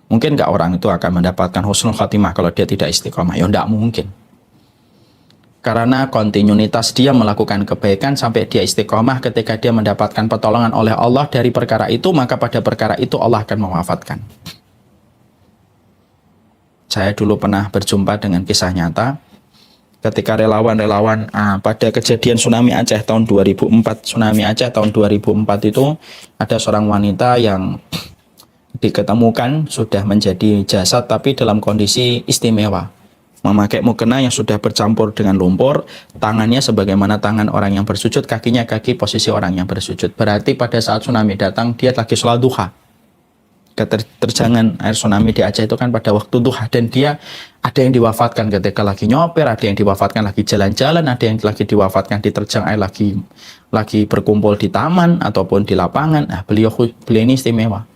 Mungkin nggak orang itu akan mendapatkan husnul khatimah kalau dia tidak istiqomah? Ya nggak mungkin. Karena kontinuitas dia melakukan kebaikan sampai dia istiqomah, ketika dia mendapatkan pertolongan oleh Allah dari perkara itu, maka pada perkara itu Allah akan mewafatkan. Saya dulu pernah berjumpa dengan kisah nyata ketika relawan-relawan pada kejadian tsunami Aceh tahun 2004. Tsunami Aceh tahun 2004 itu ada seorang wanita yang diketemukan sudah menjadi jasad tapi dalam kondisi istimewa. Memakai mukena yang sudah bercampur dengan lumpur, tangannya sebagaimana tangan orang yang bersujud, kakinya kaki posisi orang yang bersujud. Berarti pada saat tsunami datang, dia lagi sholat duha. Terjangan air tsunami di Aceh itu kan pada waktu duha, dan dia ada yang diwafatkan ketika lagi nyopir, ada yang diwafatkan lagi jalan-jalan, ada yang lagi diwafatkan diterjang air lagi berkumpul di taman ataupun di lapangan. Nah, beliau ini istimewa.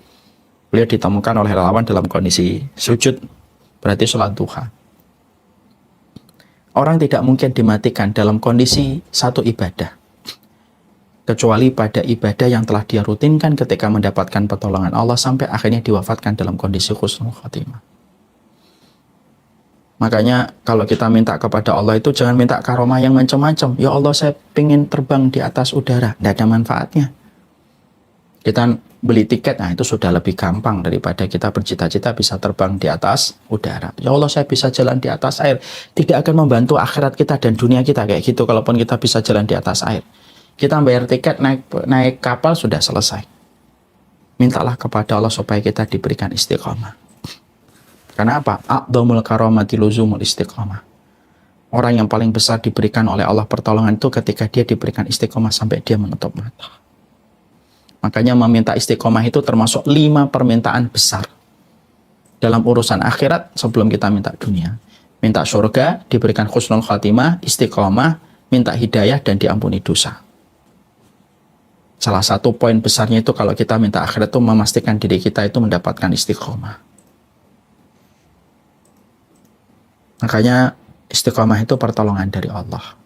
Beliau ditemukan oleh relawan dalam kondisi sujud, berarti sholat duha. Orang tidak mungkin dimatikan dalam kondisi satu ibadah. kecuali pada ibadah yang telah dia rutinkan ketika mendapatkan pertolongan Allah sampai akhirnya diwafatkan dalam kondisi husnul khotimah. Makanya kalau kita minta kepada Allah itu jangan minta karomah yang macam-macam. Ya Allah, saya ingin terbang di atas udara. Tidak ada manfaatnya. Kita beli tiket, nah itu sudah lebih gampang daripada kita bercita-cita bisa terbang di atas udara. Ya Allah, saya bisa jalan di atas air. Tidak akan membantu akhirat kita dan dunia kita kayak gitu kalaupun kita bisa jalan di atas air. Kita bayar tiket, naik kapal, sudah selesai. Mintalah kepada Allah supaya kita diberikan istiqomah. Karena apa? A'dhamul karamati luzumul istiqomah. Orang yang paling besar diberikan oleh Allah pertolongan itu ketika dia diberikan istiqomah sampai dia menutup mata. Makanya meminta istiqomah itu termasuk 5 permintaan besar dalam urusan akhirat sebelum kita minta dunia. Minta surga, diberikan husnul khatimah, istiqomah, minta hidayah, dan diampuni dosa. Salah satu poin besarnya itu kalau kita minta akhirat itu memastikan diri kita itu mendapatkan istiqomah. Makanya istiqomah itu pertolongan dari Allah.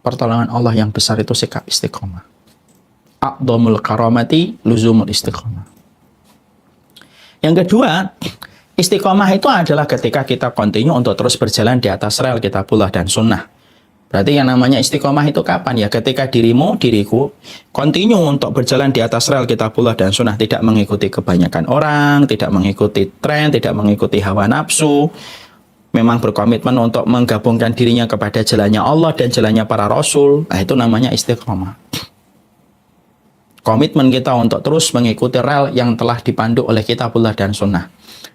Pertolongan Allah yang besar itu sikap istiqomah. A'dhamul karamati luzumul istiqomah. Yang kedua, istiqomah itu adalah ketika kita kontinu untuk terus berjalan di atas rel kitabullah dan sunnah. Berarti yang namanya istiqomah itu kapan? Ya ketika diriku kontinu untuk berjalan di atas rel kitabullah dan sunnah, tidak mengikuti kebanyakan orang, tidak mengikuti tren, tidak mengikuti hawa nafsu. Memang berkomitmen untuk menggabungkan dirinya kepada jalannya Allah dan jalannya para rasul. Nah, itu namanya istiqomah. Komitmen kita untuk terus mengikuti rel yang telah dipandu oleh kitabullah dan sunnah.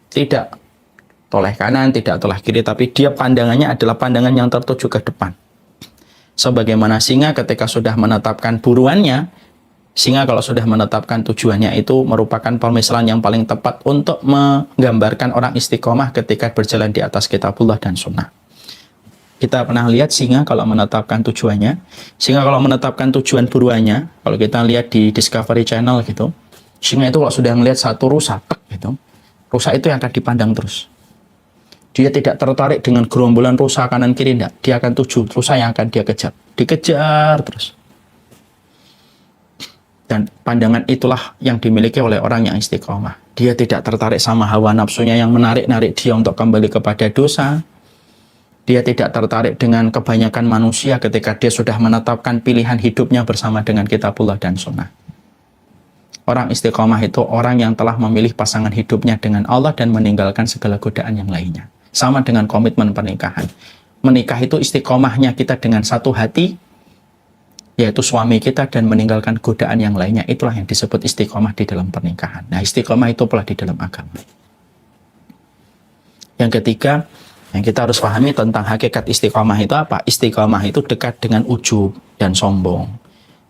Tidak toleh kanan, tidak toleh kiri, tapi dia pandangannya adalah pandangan yang tertuju ke depan. Sebagaimana singa ketika sudah menetapkan buruannya, singa kalau sudah menetapkan tujuannya itu merupakan pemisalan yang paling tepat untuk menggambarkan orang istiqomah ketika berjalan di atas kitabullah dan sunnah. Kita pernah lihat singa kalau menetapkan tujuannya, singa kalau menetapkan tujuan buruannya, kalau kita lihat di Discovery Channel gitu, singa itu kalau sudah melihat satu rusa, gitu, rusa itu yang akan dipandang terus. Dia tidak tertarik dengan gerombolan rusa kanan kiri, enggak. Dia akan tuju rusa yang akan dia kejar. Dikejar terus. Dan pandangan itulah yang dimiliki oleh orang yang istiqomah. Dia tidak tertarik sama hawa nafsunya yang menarik-narik dia untuk kembali kepada dosa. Dia tidak tertarik dengan kebanyakan manusia ketika dia sudah menetapkan pilihan hidupnya bersama dengan kitabullah dan sunnah. Orang istiqomah itu orang yang telah memilih pasangan hidupnya dengan Allah dan meninggalkan segala godaan yang lainnya. Sama dengan komitmen pernikahan. Menikah itu istiqomahnya kita dengan satu hati, yaitu suami kita, dan meninggalkan godaan yang lainnya. Itulah yang disebut istiqomah di dalam pernikahan. Nah, istiqomah itu pula di dalam agama. Yang ketiga, yang kita harus pahami tentang hakikat istiqomah itu apa? Istiqomah itu dekat dengan ujub dan sombong.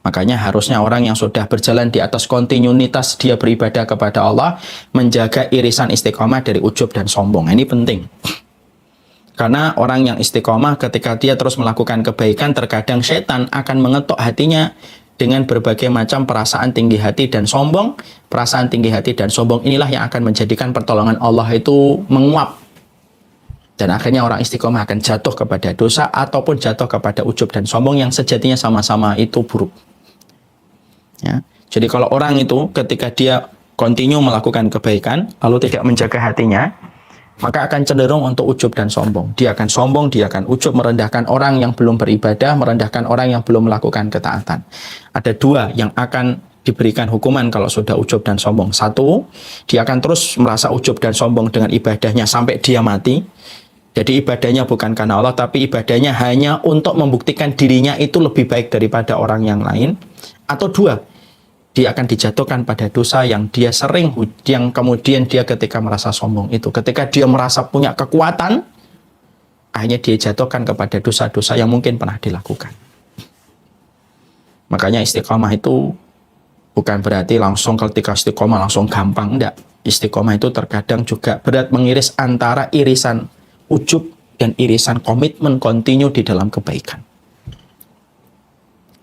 Makanya harusnya orang yang sudah berjalan di atas kontinuitas dia beribadah kepada Allah, menjaga irisan istiqomah dari ujub dan sombong. Ini penting. Karena orang yang istiqomah ketika dia terus melakukan kebaikan, terkadang setan akan mengetuk hatinya dengan berbagai macam perasaan tinggi hati dan sombong. Perasaan tinggi hati dan sombong inilah yang akan menjadikan pertolongan Allah itu menguap. Dan akhirnya orang istiqomah akan jatuh kepada dosa ataupun jatuh kepada ujub dan sombong yang sejatinya sama-sama itu buruk. Ya. Jadi kalau orang itu ketika dia kontinu melakukan kebaikan, lalu tidak menjaga hatinya, maka akan cenderung untuk ujub dan sombong. Dia akan sombong, dia akan ujub, merendahkan orang yang belum beribadah, merendahkan orang yang belum melakukan ketaatan. Ada dua yang akan diberikan hukuman kalau sudah ujub dan sombong. Satu, dia akan terus merasa ujub dan sombong dengan ibadahnya sampai dia mati. Jadi ibadahnya bukan karena Allah, tapi ibadahnya hanya untuk membuktikan dirinya itu lebih baik daripada orang yang lain. Atau dua, dia akan dijatuhkan pada dosa yang dia sering, yang kemudian dia ketika merasa sombong itu, ketika dia merasa punya kekuatan, akhirnya dia jatuhkan kepada dosa-dosa yang mungkin pernah dilakukan. Makanya istiqomah itu bukan berarti langsung ketika istiqomah langsung gampang, enggak. Istiqomah itu terkadang juga berat mengiris antara irisan ujub dan irisan komitmen kontinu di dalam kebaikan.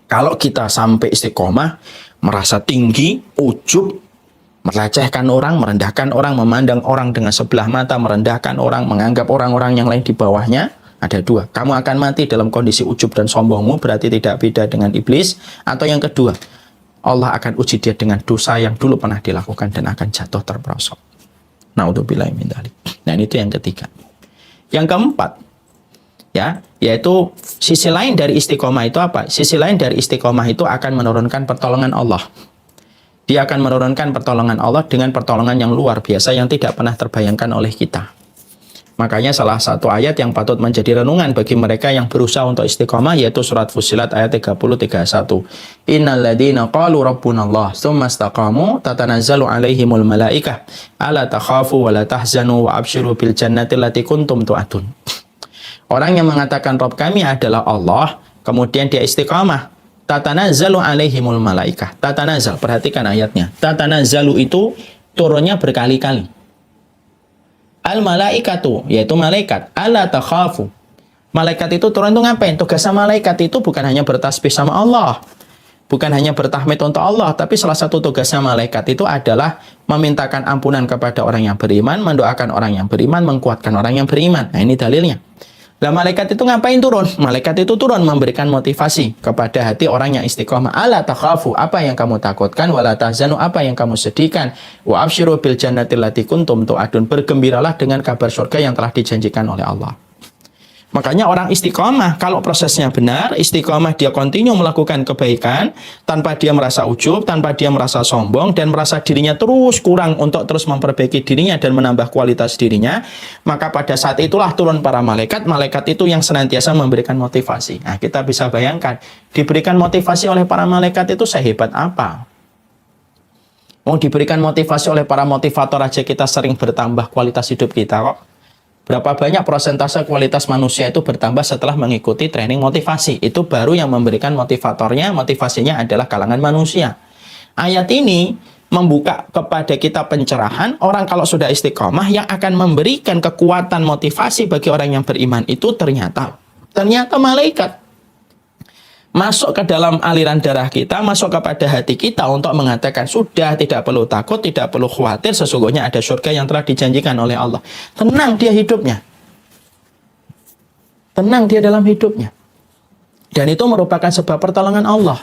Kalau kita sampai istiqomah, merasa tinggi, ujub, melecehkan orang, merendahkan orang, memandang orang dengan sebelah mata, merendahkan orang, menganggap orang-orang yang lain di bawahnya, ada dua. Kamu akan mati dalam kondisi ujub dan sombongmu, berarti tidak beda dengan iblis. Atau yang kedua, Allah akan uji dia dengan dosa yang dulu pernah dilakukan dan akan jatuh terperosok. Naudzubillahi min dzalik. Nah, itu yang ketiga. Yang keempat, ya, yaitu sisi lain dari istiqomah itu apa? Sisi lain dari istiqomah itu akan menurunkan pertolongan Allah. Dia akan menurunkan pertolongan Allah dengan pertolongan yang luar biasa yang tidak pernah terbayangkan oleh kita. Makanya salah satu ayat yang patut menjadi renungan bagi mereka yang berusaha untuk istiqomah yaitu surat Fussilat ayat 30-31. Innal ladzina qalu rabbunallah tsumma istaqamu tatanazzalu alaihimul malaikah alla takhafu wa la tahzanu wa absyiru bil jannati allati kuntum tu'adun. Orang yang mengatakan Rabb kami adalah Allah, kemudian dia istiqamah, tatanazzalu alaihimul malaikah. Tatanazzal, perhatikan ayatnya. Tatanazzalu itu turunnya berkali-kali. Al-malaikatu, yaitu malaikat. Alla takhafu. Malaikat itu turun itu ngapain? Tugasnya malaikat itu bukan hanya bertasbih sama Allah, bukan hanya bertahmid untuk Allah, tapi salah satu tugasnya malaikat itu adalah memintakan ampunan kepada orang yang beriman, mendoakan orang yang beriman, menguatkan orang yang beriman. Nah, ini dalilnya. Lah, malaikat itu ngapain turun? Malaikat itu turun memberikan motivasi kepada hati orang yang istiqomah. Ala takhafu, apa yang kamu takutkan, wala tahzanu, apa yang kamu sedihkan, wa absyiru bil jannati allati kuntum tu'adun, bergembiralah dengan kabar surga yang telah dijanjikan oleh Allah. Makanya orang istiqomah, kalau prosesnya benar, istiqomah dia kontinu melakukan kebaikan, tanpa dia merasa ujub, tanpa dia merasa sombong, dan merasa dirinya terus kurang untuk terus memperbaiki dirinya dan menambah kualitas dirinya, maka pada saat itulah turun para malaikat, malaikat itu yang senantiasa memberikan motivasi. Nah, kita bisa bayangkan, diberikan motivasi oleh para malaikat itu sehebat apa? Mau diberikan motivasi oleh para motivator aja kita sering bertambah kualitas hidup kita kok. Berapa banyak persentase kualitas manusia itu bertambah setelah mengikuti training motivasi. Itu baru yang memberikan motivatornya, motivasinya adalah kalangan manusia. Ayat ini membuka kepada kita pencerahan, orang kalau sudah istiqomah yang akan memberikan kekuatan motivasi bagi orang yang beriman itu ternyata malaikat. Masuk ke dalam aliran darah kita, masuk kepada hati kita untuk mengatakan, sudah, tidak perlu takut, tidak perlu khawatir, sesungguhnya ada surga yang telah dijanjikan oleh Allah. Tenang dia hidupnya. Tenang dia dalam hidupnya. Dan itu merupakan sebab pertolongan Allah.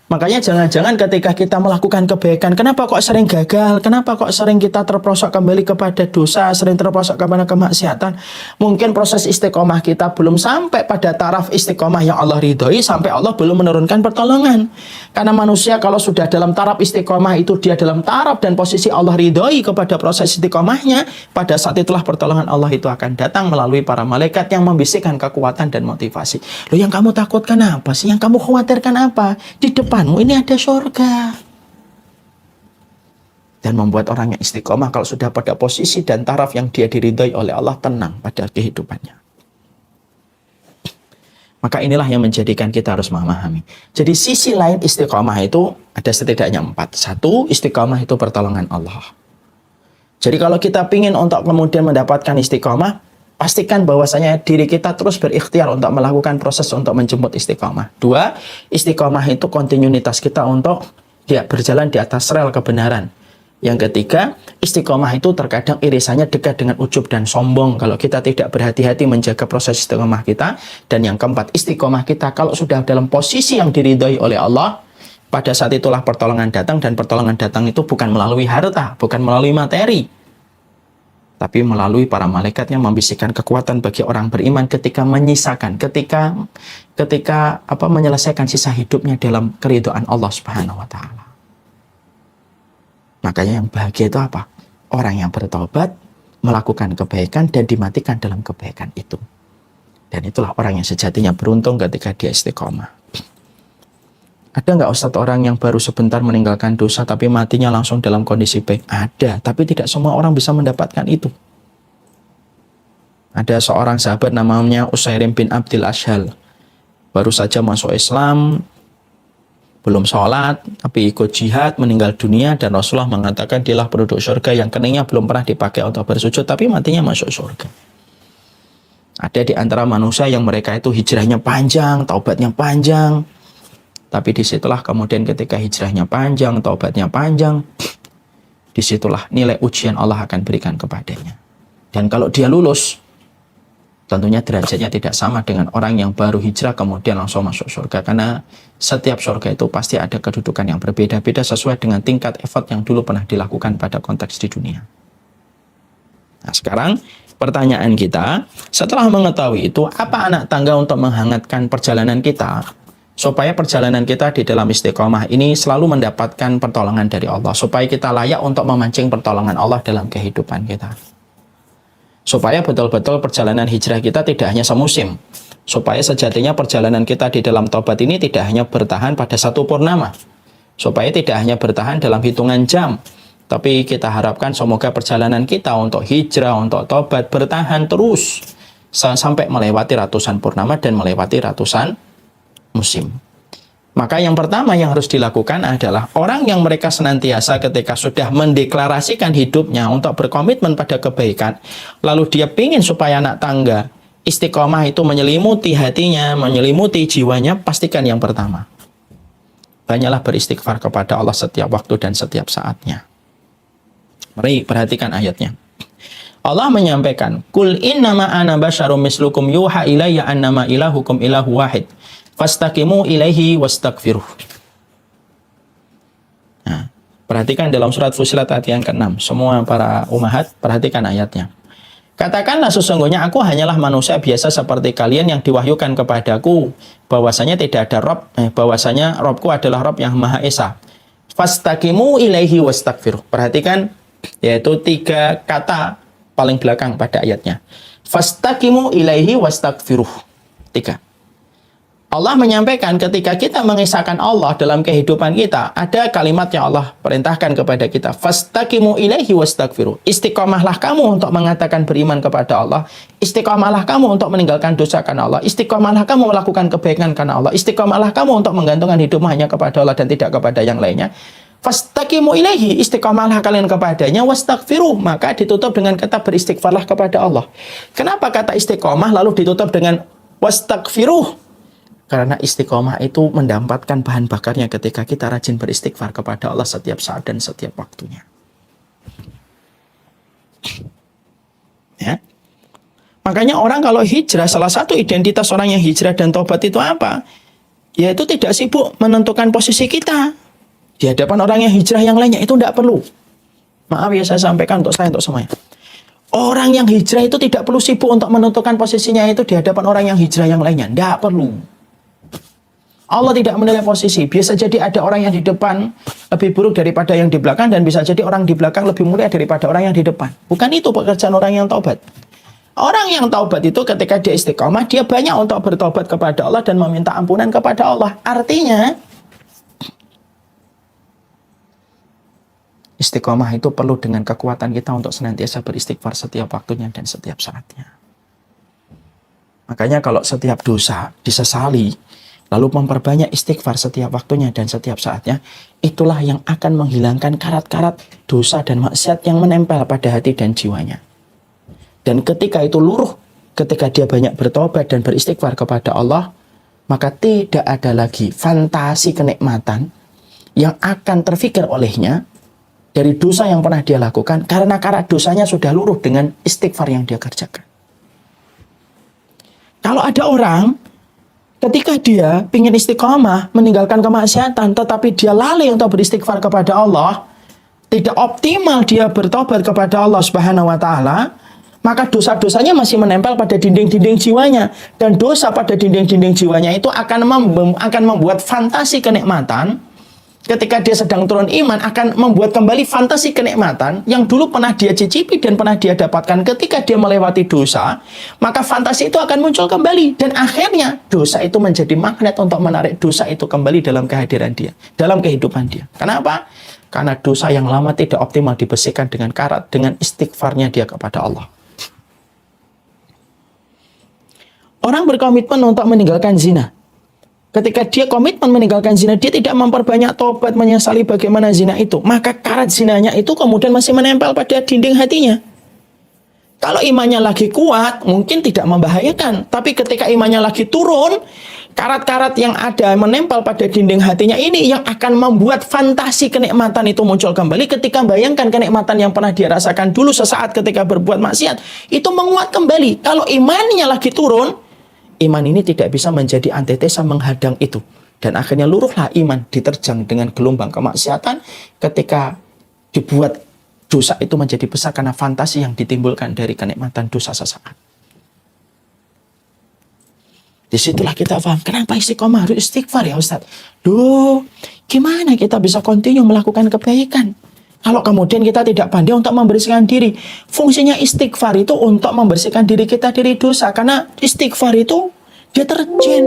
Makanya jangan-jangan ketika kita melakukan kebaikan, kenapa kok sering gagal? Kenapa kok sering kita terperosok kembali kepada dosa, sering terperosok kepada kemaksiatan? Mungkin proses istiqomah kita belum sampai pada taraf istiqomah yang Allah ridhoi, sampai Allah belum menurunkan pertolongan. Karena manusia kalau sudah dalam taraf istiqomah itu dia dalam taraf dan posisi Allah ridhoi kepada proses istiqomahnya, pada saat itulah pertolongan Allah itu akan datang melalui para malaikat yang membisikkan kekuatan dan motivasi. Loh, yang kamu takutkan apa sih? Yang kamu khawatirkan apa? Di depanmu ini ada surga. Dan membuat orang yang istiqomah kalau sudah pada posisi dan taraf yang dia diridhoi oleh Allah, tenang pada kehidupannya. Maka inilah yang menjadikan kita harus memahami. Jadi sisi lain istiqomah itu ada setidaknya 4. 1, istiqomah itu pertolongan Allah. Jadi kalau kita ingin untuk kemudian mendapatkan istiqomah, pastikan bahwasanya diri kita terus berikhtiar untuk melakukan proses untuk menjemput istiqomah. 2, istiqomah itu kontinuitas kita untuk berjalan di atas rel kebenaran. Yang ketiga, istiqomah itu terkadang irisannya dekat dengan ujub dan sombong kalau kita tidak berhati-hati menjaga proses istiqomah kita. Dan yang keempat, istiqomah kita kalau sudah dalam posisi yang diridhoi oleh Allah, pada saat itulah pertolongan datang, dan pertolongan datang itu bukan melalui harta, bukan melalui materi, tapi melalui para malaikat yang membisikkan kekuatan bagi orang beriman ketika menyisakan, ketika menyelesaikan sisa hidupnya dalam keridhaan Allah Subhanahu wa Ta'ala. Makanya yang bahagia itu apa? Orang yang bertobat, melakukan kebaikan dan dimatikan dalam kebaikan itu. Dan itulah orang yang sejatinya beruntung ketika dia istiqomah. Ada nggak Ustadz orang yang baru sebentar meninggalkan dosa tapi matinya langsung dalam kondisi baik? Ada, tapi tidak semua orang bisa mendapatkan itu. Ada seorang sahabat namanya Usairim bin Abdil Ashhal. Baru saja masuk Islam, belum sholat, tapi ikut jihad, meninggal dunia, dan Rasulullah mengatakan dialah penduduk surga yang keningnya belum pernah dipakai untuk bersujud, tapi matinya masuk surga. Ada di antara manusia yang mereka itu hijrahnya panjang, taubatnya panjang, tapi disitulah kemudian ketika hijrahnya panjang, taubatnya panjang, disitulah nilai ujian Allah akan berikan kepadanya. Dan kalau dia lulus, tentunya derajatnya tidak sama dengan orang yang baru hijrah kemudian langsung masuk surga, karena setiap surga itu pasti ada kedudukan yang berbeda-beda sesuai dengan tingkat effort yang dulu pernah dilakukan pada konteks di dunia. Nah, sekarang pertanyaan kita, setelah mengetahui itu, apa anak tangga untuk menghangatkan perjalanan kita supaya perjalanan kita di dalam istiqomah ini selalu mendapatkan pertolongan dari Allah, supaya kita layak untuk memancing pertolongan Allah dalam kehidupan kita, supaya betul-betul perjalanan hijrah kita tidak hanya semusim, supaya sejatinya perjalanan kita di dalam taubat ini tidak hanya bertahan pada satu purnama, supaya tidak hanya bertahan dalam hitungan jam, tapi kita harapkan semoga perjalanan kita untuk hijrah, untuk taubat bertahan terus sampai melewati ratusan purnama dan melewati ratusan musim. Maka yang pertama yang harus dilakukan adalah orang yang mereka senantiasa ketika sudah mendeklarasikan hidupnya untuk berkomitmen pada kebaikan, lalu dia ingin supaya anak tangga istiqomah itu menyelimuti hatinya, menyelimuti jiwanya, pastikan yang pertama, banyaklah beristighfar kepada Allah setiap waktu dan setiap saatnya. Mari perhatikan ayatnya. Allah menyampaikan, "Qul innama ana basyarum mislukum yuha ilayya annama ilahukum ilahu wahid. Fastaqimu ilaihi wastaghfiruh." Nah, perhatikan dalam surat Fussilat ayat yang ke-6. Semua para ummahat, perhatikan ayatnya. Katakanlah sesungguhnya aku hanyalah manusia biasa seperti kalian yang diwahyukan kepadaku bahwasanya tidak ada Rabb, bahwasanya Rabbku adalah Rabb yang Maha Esa. Fastaqimu ilaihi wastaghfiruh. Perhatikan, yaitu 3 kata paling belakang pada ayatnya. Fastaqimu ilaihi wastaghfiruh. 3. Allah menyampaikan ketika kita mengisahkan Allah dalam kehidupan kita, ada kalimat yang Allah perintahkan kepada kita, fastaqimu ilaihi wastaghfiruh. Istiqomahlah kamu untuk mengatakan beriman kepada Allah, istiqomahlah kamu untuk meninggalkan dosa karena Allah, istiqomahlah kamu melakukan kebaikan karena Allah, istiqomahlah kamu untuk menggantungkan hidupmu hanya kepada Allah dan tidak kepada yang lainnya. Fastaqimu ilaihi, istiqomahlah kalian kepadanya, wastaghfiruh, maka ditutup dengan kata beristighfarlah kepada Allah. Kenapa kata istiqomah lalu ditutup dengan wastaghfiruh? Karena istiqomah itu mendapatkan bahan bakarnya ketika kita rajin beristighfar kepada Allah setiap saat dan setiap waktunya. Ya. Makanya orang kalau hijrah, salah satu identitas orang yang hijrah dan taubat itu apa? Yaitu tidak sibuk menentukan posisi kita di hadapan orang yang hijrah yang lainnya, itu tidak perlu. Maaf ya, saya sampaikan untuk saya, untuk semuanya. Orang yang hijrah itu tidak perlu sibuk untuk menentukan posisinya itu di hadapan orang yang hijrah yang lainnya. Tidak perlu. Allah tidak menilai posisi. Biasa jadi ada orang yang di depan lebih buruk daripada yang di belakang, dan bisa jadi orang di belakang lebih mulia daripada orang yang di depan. Bukan itu pekerjaan orang yang taubat. Orang yang taubat itu ketika dia istiqomah, dia banyak untuk bertobat kepada Allah dan meminta ampunan kepada Allah. Artinya, istiqomah itu perlu dengan kekuatan kita untuk senantiasa beristighfar setiap waktunya dan setiap saatnya. Makanya kalau setiap dosa disesali, lalu memperbanyak istighfar setiap waktunya dan setiap saatnya, itulah yang akan menghilangkan karat-karat dosa dan maksiat yang menempel pada hati dan jiwanya. Dan ketika itu luruh, ketika dia banyak bertobat dan beristighfar kepada Allah, maka tidak ada lagi fantasi kenikmatan yang akan terfikir olehnya dari dosa yang pernah dia lakukan, karena karat dosanya sudah luruh dengan istighfar yang dia kerjakan. Kalau ada orang ketika dia ingin istiqomah, meninggalkan kemaksiatan, tetapi dia lalai untuk beristighfar kepada Allah, tidak optimal dia bertobat kepada Allah Subhanahu wa Ta'ala, maka dosa-dosanya masih menempel pada dinding-dinding jiwanya, dan dosa pada dinding-dinding jiwanya itu akan membuat fantasi kenikmatan. Ketika dia sedang turun iman, akan membuat kembali fantasi kenikmatan yang dulu pernah dia cicipi dan pernah dia dapatkan. Ketika dia melewati dosa, maka fantasi itu akan muncul kembali. Dan akhirnya dosa itu menjadi magnet untuk menarik dosa itu kembali dalam kehadiran dia, dalam kehidupan dia. Kenapa? Karena dosa yang lama tidak optimal dibersihkan dengan karat, dengan istighfarnya dia kepada Allah. Orang berkomitmen untuk meninggalkan zina. Ketika dia komitmen meninggalkan zina, dia tidak memperbanyak tobat, menyesali bagaimana zina itu, maka karat zinanya itu kemudian masih menempel pada dinding hatinya. Kalau imannya lagi kuat, mungkin tidak membahayakan. Tapi ketika imannya lagi turun, karat-karat yang ada menempel pada dinding hatinya ini yang akan membuat fantasi kenikmatan itu muncul kembali ketika bayangkan kenikmatan yang pernah dia rasakan dulu sesaat ketika berbuat maksiat, itu menguat kembali. Kalau imannya lagi turun, iman ini tidak bisa menjadi antitesa menghadang itu. Dan akhirnya luruhlah iman diterjang dengan gelombang kemaksiatan ketika dibuat dosa itu menjadi besar karena fantasi yang ditimbulkan dari kenikmatan dosa sesaat. Disitulah kita paham, kenapa istiqomah harus istighfar ya Ustaz? Duh, gimana kita bisa continue melakukan kebaikan? Kalau kemudian kita tidak pandai untuk membersihkan diri. Fungsinya istighfar itu untuk membersihkan diri kita dari dosa. Karena istighfar itu deterjen.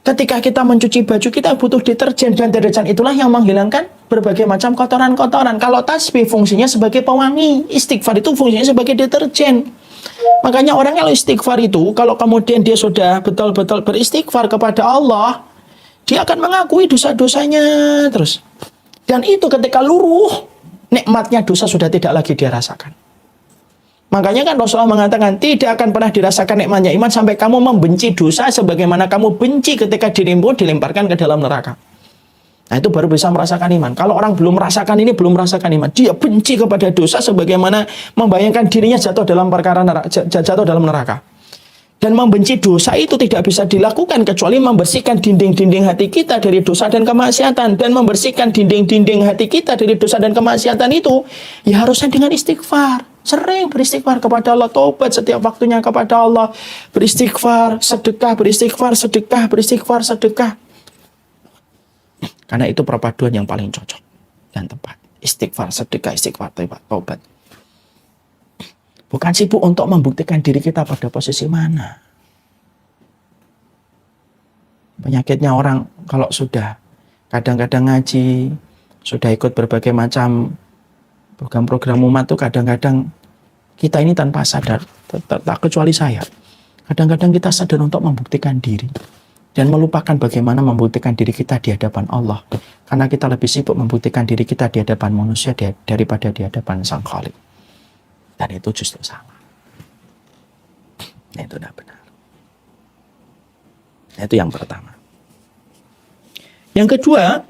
Ketika kita mencuci baju, kita butuh deterjen. Dan deterjen itulah yang menghilangkan berbagai macam kotoran-kotoran. Kalau tasbih fungsinya sebagai pewangi. Istighfar itu fungsinya sebagai deterjen. Makanya orang kalau istighfar itu, kalau kemudian dia sudah betul-betul beristighfar kepada Allah, dia akan mengakui dosa-dosanya terus. Dan itu ketika luruh, nikmatnya dosa sudah tidak lagi dia rasakan. Makanya kan Rasulullah mengatakan, tidak akan pernah dirasakan nikmatnya iman sampai kamu membenci dosa sebagaimana kamu benci ketika dirimu dilemparkan ke dalam neraka. Nah, itu baru bisa merasakan iman. Kalau orang belum merasakan ini, belum merasakan iman. Dia benci kepada dosa sebagaimana membayangkan dirinya jatuh dalam perkara jatuh dalam neraka. Dan membenci dosa itu tidak bisa dilakukan kecuali membersihkan dinding-dinding hati kita dari dosa dan kemaksiatan. Dan membersihkan dinding-dinding hati kita dari dosa dan kemaksiatan itu, ya harusnya dengan istighfar. Sering beristighfar kepada Allah, taubat setiap waktunya kepada Allah. Beristighfar, sedekah, beristighfar, sedekah, beristighfar, sedekah. Karena itu perpaduan yang paling cocok dan tepat. Istighfar, sedekah, istighfar, taubat. Bukan sibuk untuk membuktikan diri kita pada posisi mana. Penyakitnya orang kalau sudah kadang-kadang ngaji, sudah ikut berbagai macam program-program umat tuh kadang-kadang kita ini tanpa sadar, tak kecuali saya. Kadang-kadang kita sadar untuk membuktikan diri. Dan melupakan bagaimana membuktikan diri kita di hadapan Allah. Karena kita lebih sibuk membuktikan diri kita di hadapan manusia daripada di hadapan Sang Khalik. Dan itu justru salah. Itu tidak benar. Itu yang pertama. Yang kedua,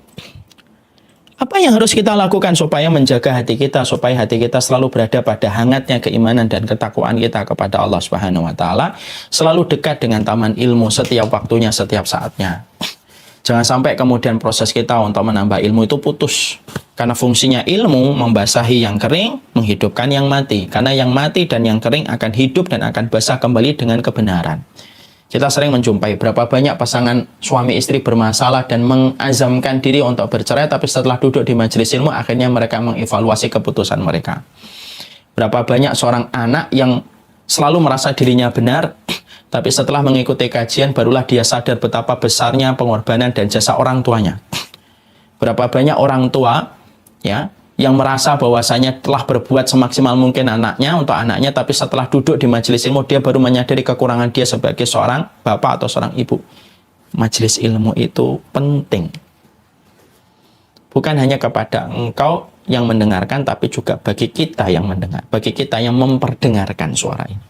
apa yang harus kita lakukan supaya menjaga hati kita, supaya hati kita selalu berada pada hangatnya keimanan dan ketakwaan kita kepada Allah Subhanahu wa taala, selalu dekat dengan taman ilmu setiap waktunya, setiap saatnya. Jangan sampai kemudian proses kita untuk menambah ilmu itu putus. Karena fungsinya ilmu membasahi yang kering, menghidupkan yang mati. Karena yang mati dan yang kering akan hidup dan akan basah kembali dengan kebenaran. Kita sering menjumpai berapa banyak pasangan suami istri bermasalah dan mengazamkan diri untuk bercerai, tapi setelah duduk di majelis ilmu, akhirnya mereka mengevaluasi keputusan mereka. Berapa banyak seorang anak yang selalu merasa dirinya benar, tapi setelah mengikuti kajian, barulah dia sadar betapa besarnya pengorbanan dan jasa orang tuanya. Berapa banyak orang tua ya yang merasa bahwasanya telah berbuat semaksimal mungkin untuk anaknya, tapi setelah duduk di majelis ilmu, dia baru menyadari kekurangan dia sebagai seorang bapak atau seorang ibu. Majelis ilmu itu penting. Bukan hanya kepada engkau yang mendengarkan, tapi juga bagi kita yang mendengar, bagi kita yang memperdengarkan suara ini.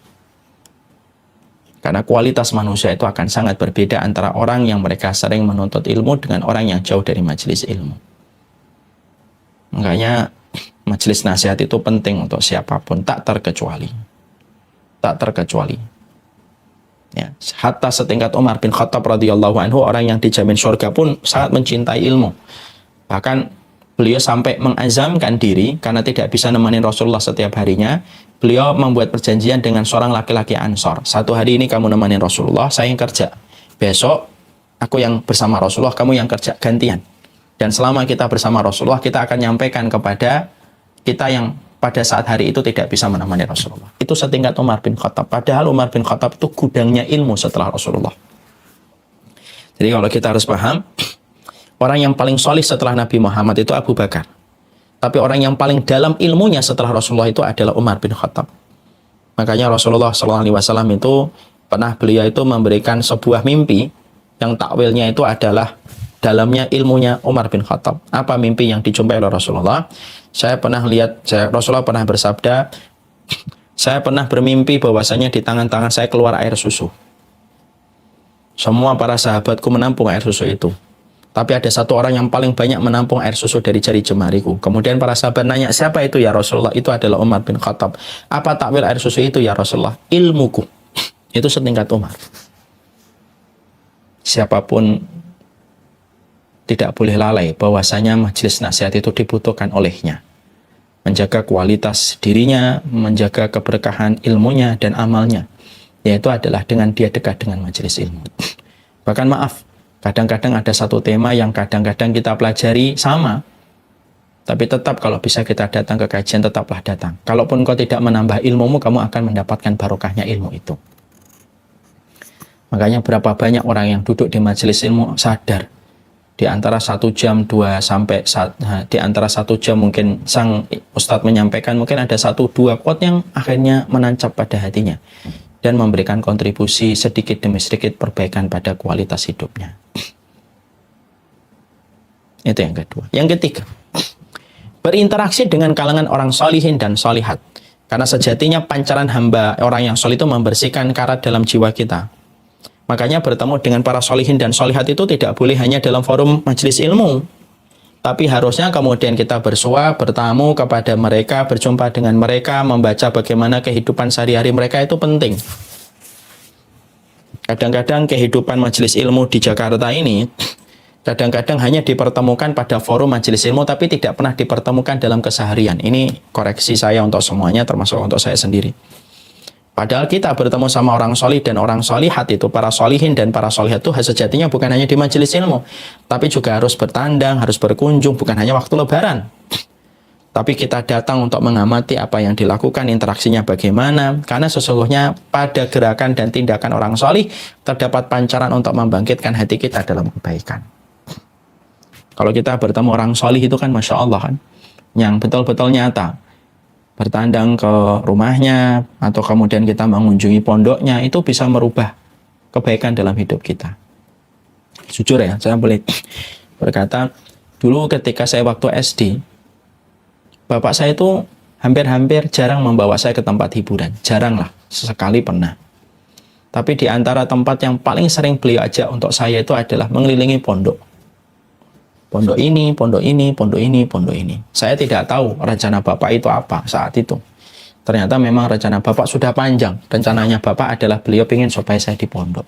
Karena kualitas manusia itu akan sangat berbeda antara orang yang mereka sering menuntut ilmu dengan orang yang jauh dari majelis ilmu. Makanya majelis nasihat itu penting untuk siapapun, tak terkecuali. Tak terkecuali. Ya, hatta setingkat Umar bin Khattab radhiyallahu anhu, orang yang dijamin surga pun sangat mencintai ilmu. Bahkan beliau sampai mengazamkan diri karena tidak bisa nemenin Rasulullah setiap harinya. Beliau membuat perjanjian dengan seorang laki-laki Ansor. Satu hari ini kamu nemenin Rasulullah, saya yang kerja. Besok aku yang bersama Rasulullah, kamu yang kerja, gantian. Dan selama kita bersama Rasulullah, kita akan nyampaikan kepada kita yang pada saat hari itu tidak bisa menemani Rasulullah. Itu setingkat Umar bin Khattab. Padahal Umar bin Khattab itu gudangnya ilmu setelah Rasulullah. Jadi kalau kita harus paham, orang yang paling solih setelah Nabi Muhammad itu Abu Bakar. Tapi orang yang paling dalam ilmunya setelah Rasulullah itu adalah Umar bin Khattab. Makanya Rasulullah SAW itu pernah beliau itu memberikan sebuah mimpi yang takwilnya itu adalah dalamnya ilmunya Umar bin Khattab. Apa mimpi yang dijumpai oleh Rasulullah? Rasulullah pernah bersabda, saya pernah bermimpi bahwasanya di tangan-tangan saya keluar air susu. Semua para sahabatku menampung air susu itu. Tapi ada satu orang yang paling banyak menampung air susu dari jari jemariku. Kemudian para sahabat nanya, siapa itu ya Rasulullah? Itu adalah Umar bin Khattab. Apa takwil air susu itu ya Rasulullah? Ilmuku. Itu setingkat Umar. Siapapun tidak boleh lalai bahwasanya majelis nasihat itu dibutuhkan olehnya. Menjaga kualitas dirinya, menjaga keberkahan ilmunya dan amalnya. Yaitu adalah dengan dia dekat dengan majelis ilmu. Bahkan maaf, kadang-kadang ada satu tema yang kadang-kadang kita pelajari sama. Tapi tetap kalau bisa kita datang ke kajian, tetaplah datang. Kalaupun kau tidak menambah ilmumu, kamu akan mendapatkan barokahnya ilmu itu. Makanya berapa banyak orang yang duduk di majelis ilmu sadar. Di antara 1 jam, 2 sampai di antara 1 jam mungkin sang ustadz menyampaikan, mungkin ada 1-2 quote yang akhirnya menancap pada hatinya. Dan memberikan kontribusi sedikit demi sedikit perbaikan pada kualitas hidupnya. Itu yang kedua. Yang ketiga, berinteraksi dengan kalangan orang solihin dan solihat. Karena sejatinya pancaran hamba orang yang solih itu membersihkan karat dalam jiwa kita. Makanya bertemu dengan para solihin dan solihat itu tidak boleh hanya dalam forum majelis ilmu. Tapi harusnya kemudian kita bersua, bertamu kepada mereka, berjumpa dengan mereka, membaca bagaimana kehidupan sehari-hari mereka itu penting. Kadang-kadang kehidupan majelis ilmu di Jakarta ini, kadang-kadang hanya dipertemukan pada forum majelis ilmu, tapi tidak pernah dipertemukan dalam keseharian. Ini koreksi saya untuk semuanya, termasuk untuk saya sendiri. Padahal kita bertemu sama orang solih dan orang solihat itu, para solihin dan para solihat itu sejatinya bukan hanya di majelis ilmu, tapi juga harus bertandang, harus berkunjung, bukan hanya waktu lebaran. Tapi kita datang untuk mengamati apa yang dilakukan, interaksinya bagaimana, karena sesungguhnya pada gerakan dan tindakan orang solih terdapat pancaran untuk membangkitkan hati kita dalam kebaikan. Kalau kita bertemu orang solih itu kan Masya Allah kan, yang betul-betul nyata. Bertandang ke rumahnya, atau kemudian kita mengunjungi pondoknya, itu bisa merubah kebaikan dalam hidup kita. Jujur ya, saya boleh berkata, dulu ketika saya waktu SD, bapak saya itu hampir-hampir jarang membawa saya ke tempat hiburan. Jarang lah, sesekali pernah. Tapi di antara tempat yang paling sering beliau ajak untuk saya itu adalah mengelilingi pondok. Pondok ini, pondok ini, pondok ini, pondok ini. Saya tidak tahu rencana Bapak itu apa saat itu. Ternyata memang rencana Bapak sudah panjang. Rencananya Bapak adalah beliau ingin supaya saya di pondok.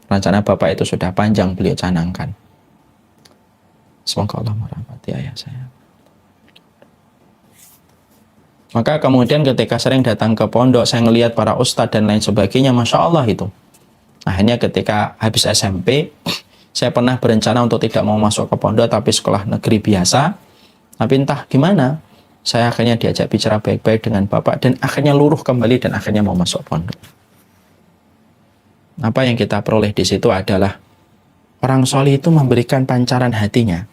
Rencana Bapak itu sudah panjang, beliau canangkan. Semoga Allah merahmati ayah saya. Maka kemudian ketika sering datang ke pondok, saya melihat para ustadz dan lain sebagainya, Masya Allah itu. Akhirnya ketika habis SMP, saya pernah berencana untuk tidak mau masuk ke pondok, tapi sekolah negeri biasa. Tapi entah gimana, saya akhirnya diajak bicara baik-baik dengan Bapak, dan akhirnya luruh kembali, dan akhirnya mau masuk pondok. Apa yang kita peroleh di situ adalah, orang solih itu memberikan pancaran hatinya,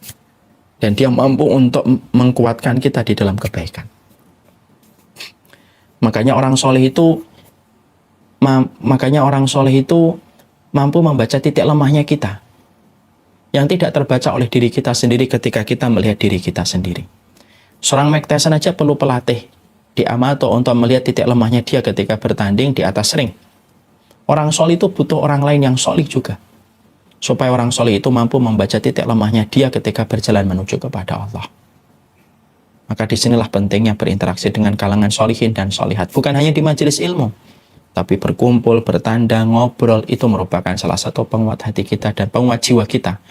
dan dia mampu untuk mengkuatkan kita di dalam kebaikan. Makanya orang solih itu mampu membaca titik lemahnya kita, yang tidak terbaca oleh diri kita sendiri ketika kita melihat diri kita sendiri. Seorang Mike Tyson aja perlu pelatih di amato untuk melihat titik lemahnya dia ketika bertanding di atas ring. Orang solih itu butuh orang lain yang solih juga, supaya orang solih itu mampu membaca titik lemahnya dia ketika berjalan menuju kepada Allah. Maka disinilah pentingnya berinteraksi dengan kalangan solihin dan solihat. Bukan hanya di majelis ilmu, tapi berkumpul, bertandang, ngobrol, itu merupakan salah satu penguat hati kita dan penguat jiwa kita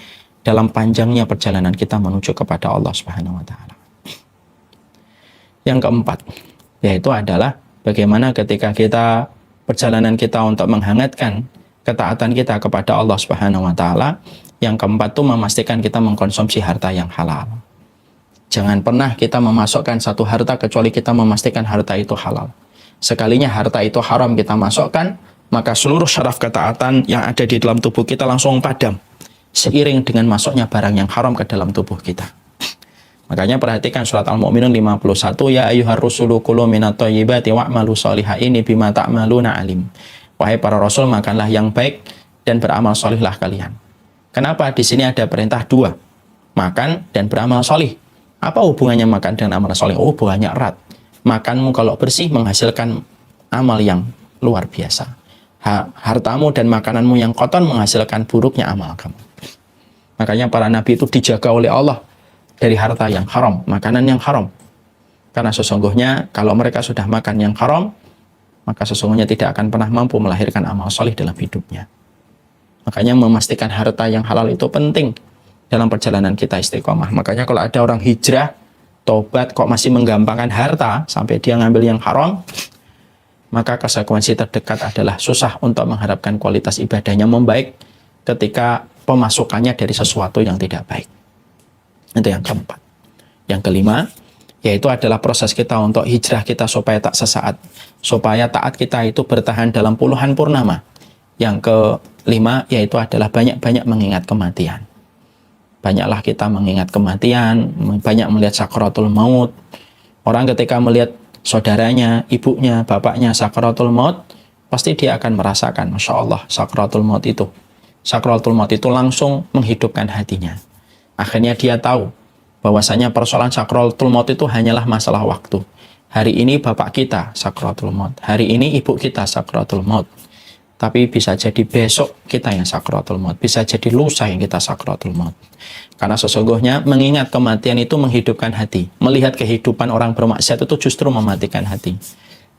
dalam panjangnya perjalanan kita menuju kepada Allah Subhanahu wa Ta'ala. Yang keempat, yaitu adalah bagaimana ketika kita perjalanan kita untuk menghangatkan ketaatan kita kepada Allah Subhanahu wa Ta'ala. Yang keempat itu memastikan kita mengkonsumsi harta yang halal. Jangan pernah kita memasukkan satu harta kecuali kita memastikan harta itu halal. Sekalinya harta itu haram kita masukkan, maka seluruh syaraf ketaatan yang ada di dalam tubuh kita langsung padam, seiring dengan masuknya barang yang haram ke dalam tubuh kita. Makanya perhatikan surat Al-Mu'minun 51, ya ayyuhar rusulu kulu minat thayyibati wa'malu shalihaini bima ta'maluna alim. Wahai para rasul, makanlah yang baik dan beramal solihlah kalian. Kenapa di sini ada perintah dua, makan dan beramal solih? Apa hubungannya makan dengan amal soleh? Oh, hubungannya erat. Makanmu kalau bersih menghasilkan amal yang luar biasa. hartamu dan makananmu yang kotor menghasilkan buruknya amal kamu. Makanya para nabi itu dijaga oleh Allah dari harta yang haram, makanan yang haram. Karena sesungguhnya kalau mereka sudah makan yang haram, maka sesungguhnya tidak akan pernah mampu melahirkan amal soleh dalam hidupnya. Makanya memastikan harta yang halal itu penting dalam perjalanan kita istiqomah. Makanya kalau ada orang hijrah, tobat kok masih menggampangkan harta sampai dia ngambil yang haram, maka konsekuensi terdekat adalah susah untuk mengharapkan kualitas ibadahnya membaik ketika pemasukannya dari sesuatu yang tidak baik. Itu yang keempat. Yang kelima, yaitu adalah proses kita untuk hijrah kita supaya tak sesaat, supaya taat kita itu bertahan dalam puluhan purnama. Yang kelima, yaitu adalah banyak-banyak mengingat kematian. Banyaklah kita mengingat kematian, banyak melihat sakaratul maut. Orang ketika melihat saudaranya, ibunya, bapaknya sakaratul maut, pasti dia akan merasakan, Masya Allah, sakaratul maut itu. Sakaratul maut itu langsung menghidupkan hatinya. Akhirnya dia tahu bahwasanya persoalan sakaratul maut itu hanyalah masalah waktu. Hari ini bapak kita sakaratul maut, hari ini ibu kita sakaratul maut. Tapi bisa jadi besok kita yang sakaratul maut, bisa jadi lusa yang kita sakaratul maut. Karena sesungguhnya mengingat kematian itu menghidupkan hati. Melihat kehidupan orang bermaksiat itu justru mematikan hati.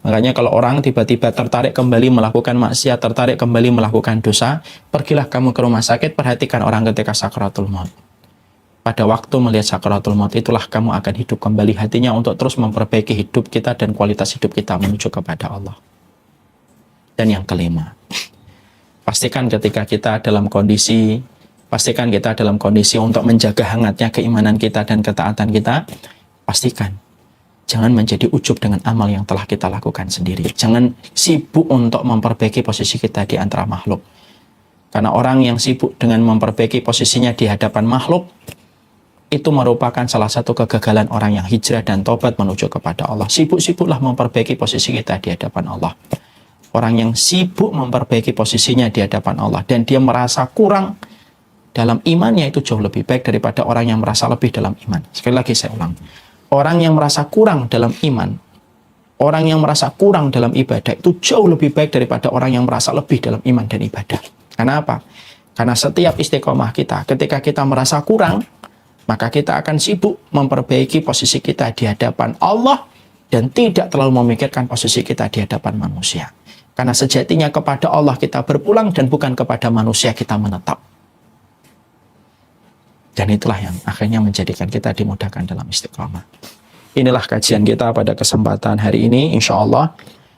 Makanya kalau orang tiba-tiba tertarik kembali melakukan maksiat, tertarik kembali melakukan dosa, pergilah kamu ke rumah sakit, perhatikan orang ketika sakaratul maut. Pada waktu melihat sakaratul maut itulah kamu akan hidup kembali hatinya untuk terus memperbaiki hidup kita dan kualitas hidup kita menuju kepada Allah. Dan yang kelima, pastikan ketika kita dalam kondisi untuk menjaga hangatnya keimanan kita dan ketaatan kita, pastikan jangan menjadi ujub dengan amal yang telah kita lakukan sendiri. Jangan sibuk untuk memperbaiki posisi kita di antara makhluk. Karena orang yang sibuk dengan memperbaiki posisinya di hadapan makhluk, itu merupakan salah satu kegagalan orang yang hijrah dan tobat menuju kepada Allah. Sibuk-sibuklah memperbaiki posisi kita di hadapan Allah. Orang yang sibuk memperbaiki posisinya di hadapan Allah dan dia merasa kurang dalam imannya, itu jauh lebih baik daripada orang yang merasa lebih dalam iman. Sekali lagi saya ulang. Orang yang merasa kurang dalam iman, orang yang merasa kurang dalam ibadah, itu jauh lebih baik daripada orang yang merasa lebih dalam iman dan ibadah. Kenapa? Karena setiap istiqomah kita, ketika kita merasa kurang, maka kita akan sibuk memperbaiki posisi kita di hadapan Allah dan tidak terlalu memikirkan posisi kita di hadapan manusia. Karena sejatinya kepada Allah kita berpulang dan bukan kepada manusia kita menetap. Dan itulah yang akhirnya menjadikan kita dimudahkan dalam istiqomah. Inilah kajian kita pada kesempatan hari ini, insya Allah.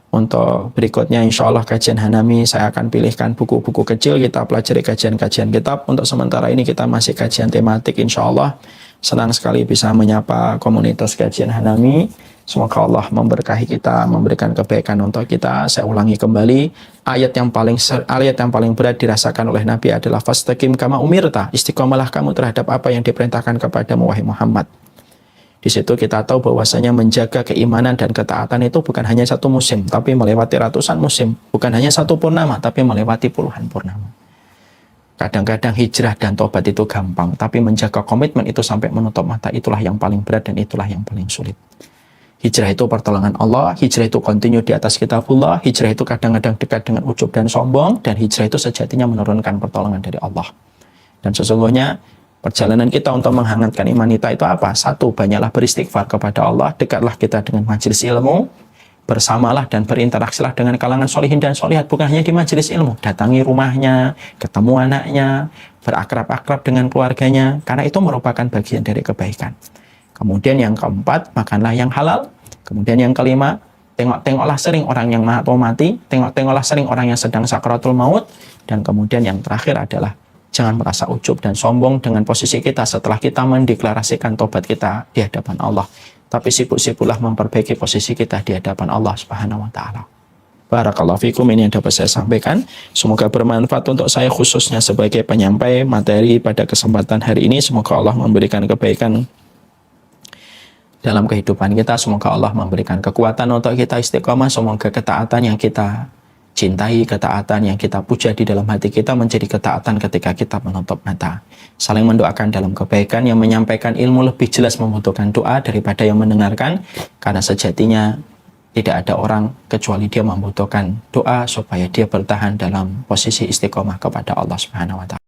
Untuk berikutnya, insya Allah kajian Hanami, saya akan pilihkan buku-buku kecil, kita pelajari kajian-kajian kitab. Untuk sementara ini kita masih kajian tematik, insya Allah. Senang sekali bisa menyapa komunitas kajian Hanami. Semoga Allah memberkahi kita, memberikan kebaikan untuk kita. Saya ulangi kembali, ayat yang paling berat dirasakan oleh Nabi adalah fastaqim kama umirta, istiqomalah kamu terhadap apa yang diperintahkan kepadamu wahai Muhammad. Di situ kita tahu bahwasanya menjaga keimanan dan ketaatan itu bukan hanya satu musim, tapi melewati ratusan musim. Bukan hanya satu purnama, tapi melewati puluhan purnama. Kadang-kadang hijrah dan tobat itu gampang, tapi menjaga komitmen itu sampai menutup mata, itulah yang paling berat dan itulah yang paling sulit. Hijrah itu pertolongan Allah, hijrah itu continue di atas kitabullah, hijrah itu kadang-kadang dekat dengan ujub dan sombong, dan hijrah itu sejatinya menurunkan pertolongan dari Allah. Dan sesungguhnya perjalanan kita untuk menghangatkan iman kita itu apa? Satu, banyaklah beristighfar kepada Allah, dekatlah kita dengan majelis ilmu, bersamalah dan berinteraksilah dengan kalangan solihin dan solihat, bukan hanya di majelis ilmu, datangi rumahnya, ketemu anaknya, berakrab-akrab dengan keluarganya, karena itu merupakan bagian dari kebaikan. Kemudian yang keempat, makanlah yang halal. Kemudian yang kelima, tengok-tengoklah sering orang yang mau mati, tengok-tengoklah sering orang yang sedang sakaratul maut. Dan kemudian yang terakhir adalah jangan merasa ujub dan sombong dengan posisi kita setelah kita mendeklarasikan tobat kita di hadapan Allah. Tapi sibuk-sibuklah memperbaiki posisi kita di hadapan Allah Subhanahu wa Ta'ala. Barakallahu fikum, ini yang dapat saya sampaikan. Semoga bermanfaat untuk saya khususnya sebagai penyampai materi pada kesempatan hari ini. Semoga Allah memberikan kebaikan dalam kehidupan kita. Semoga Allah memberikan kekuatan untuk kita istiqomah. Semoga ketaatan yang kita cintai, ketaatan yang kita puja di dalam hati kita menjadi ketaatan ketika kita menutup mata. Saling mendoakan dalam kebaikan, yang menyampaikan ilmu lebih jelas membutuhkan doa daripada yang mendengarkan. Karena sejatinya tidak ada orang kecuali dia membutuhkan doa supaya dia bertahan dalam posisi istiqomah kepada Allah Subhanahu wa taala.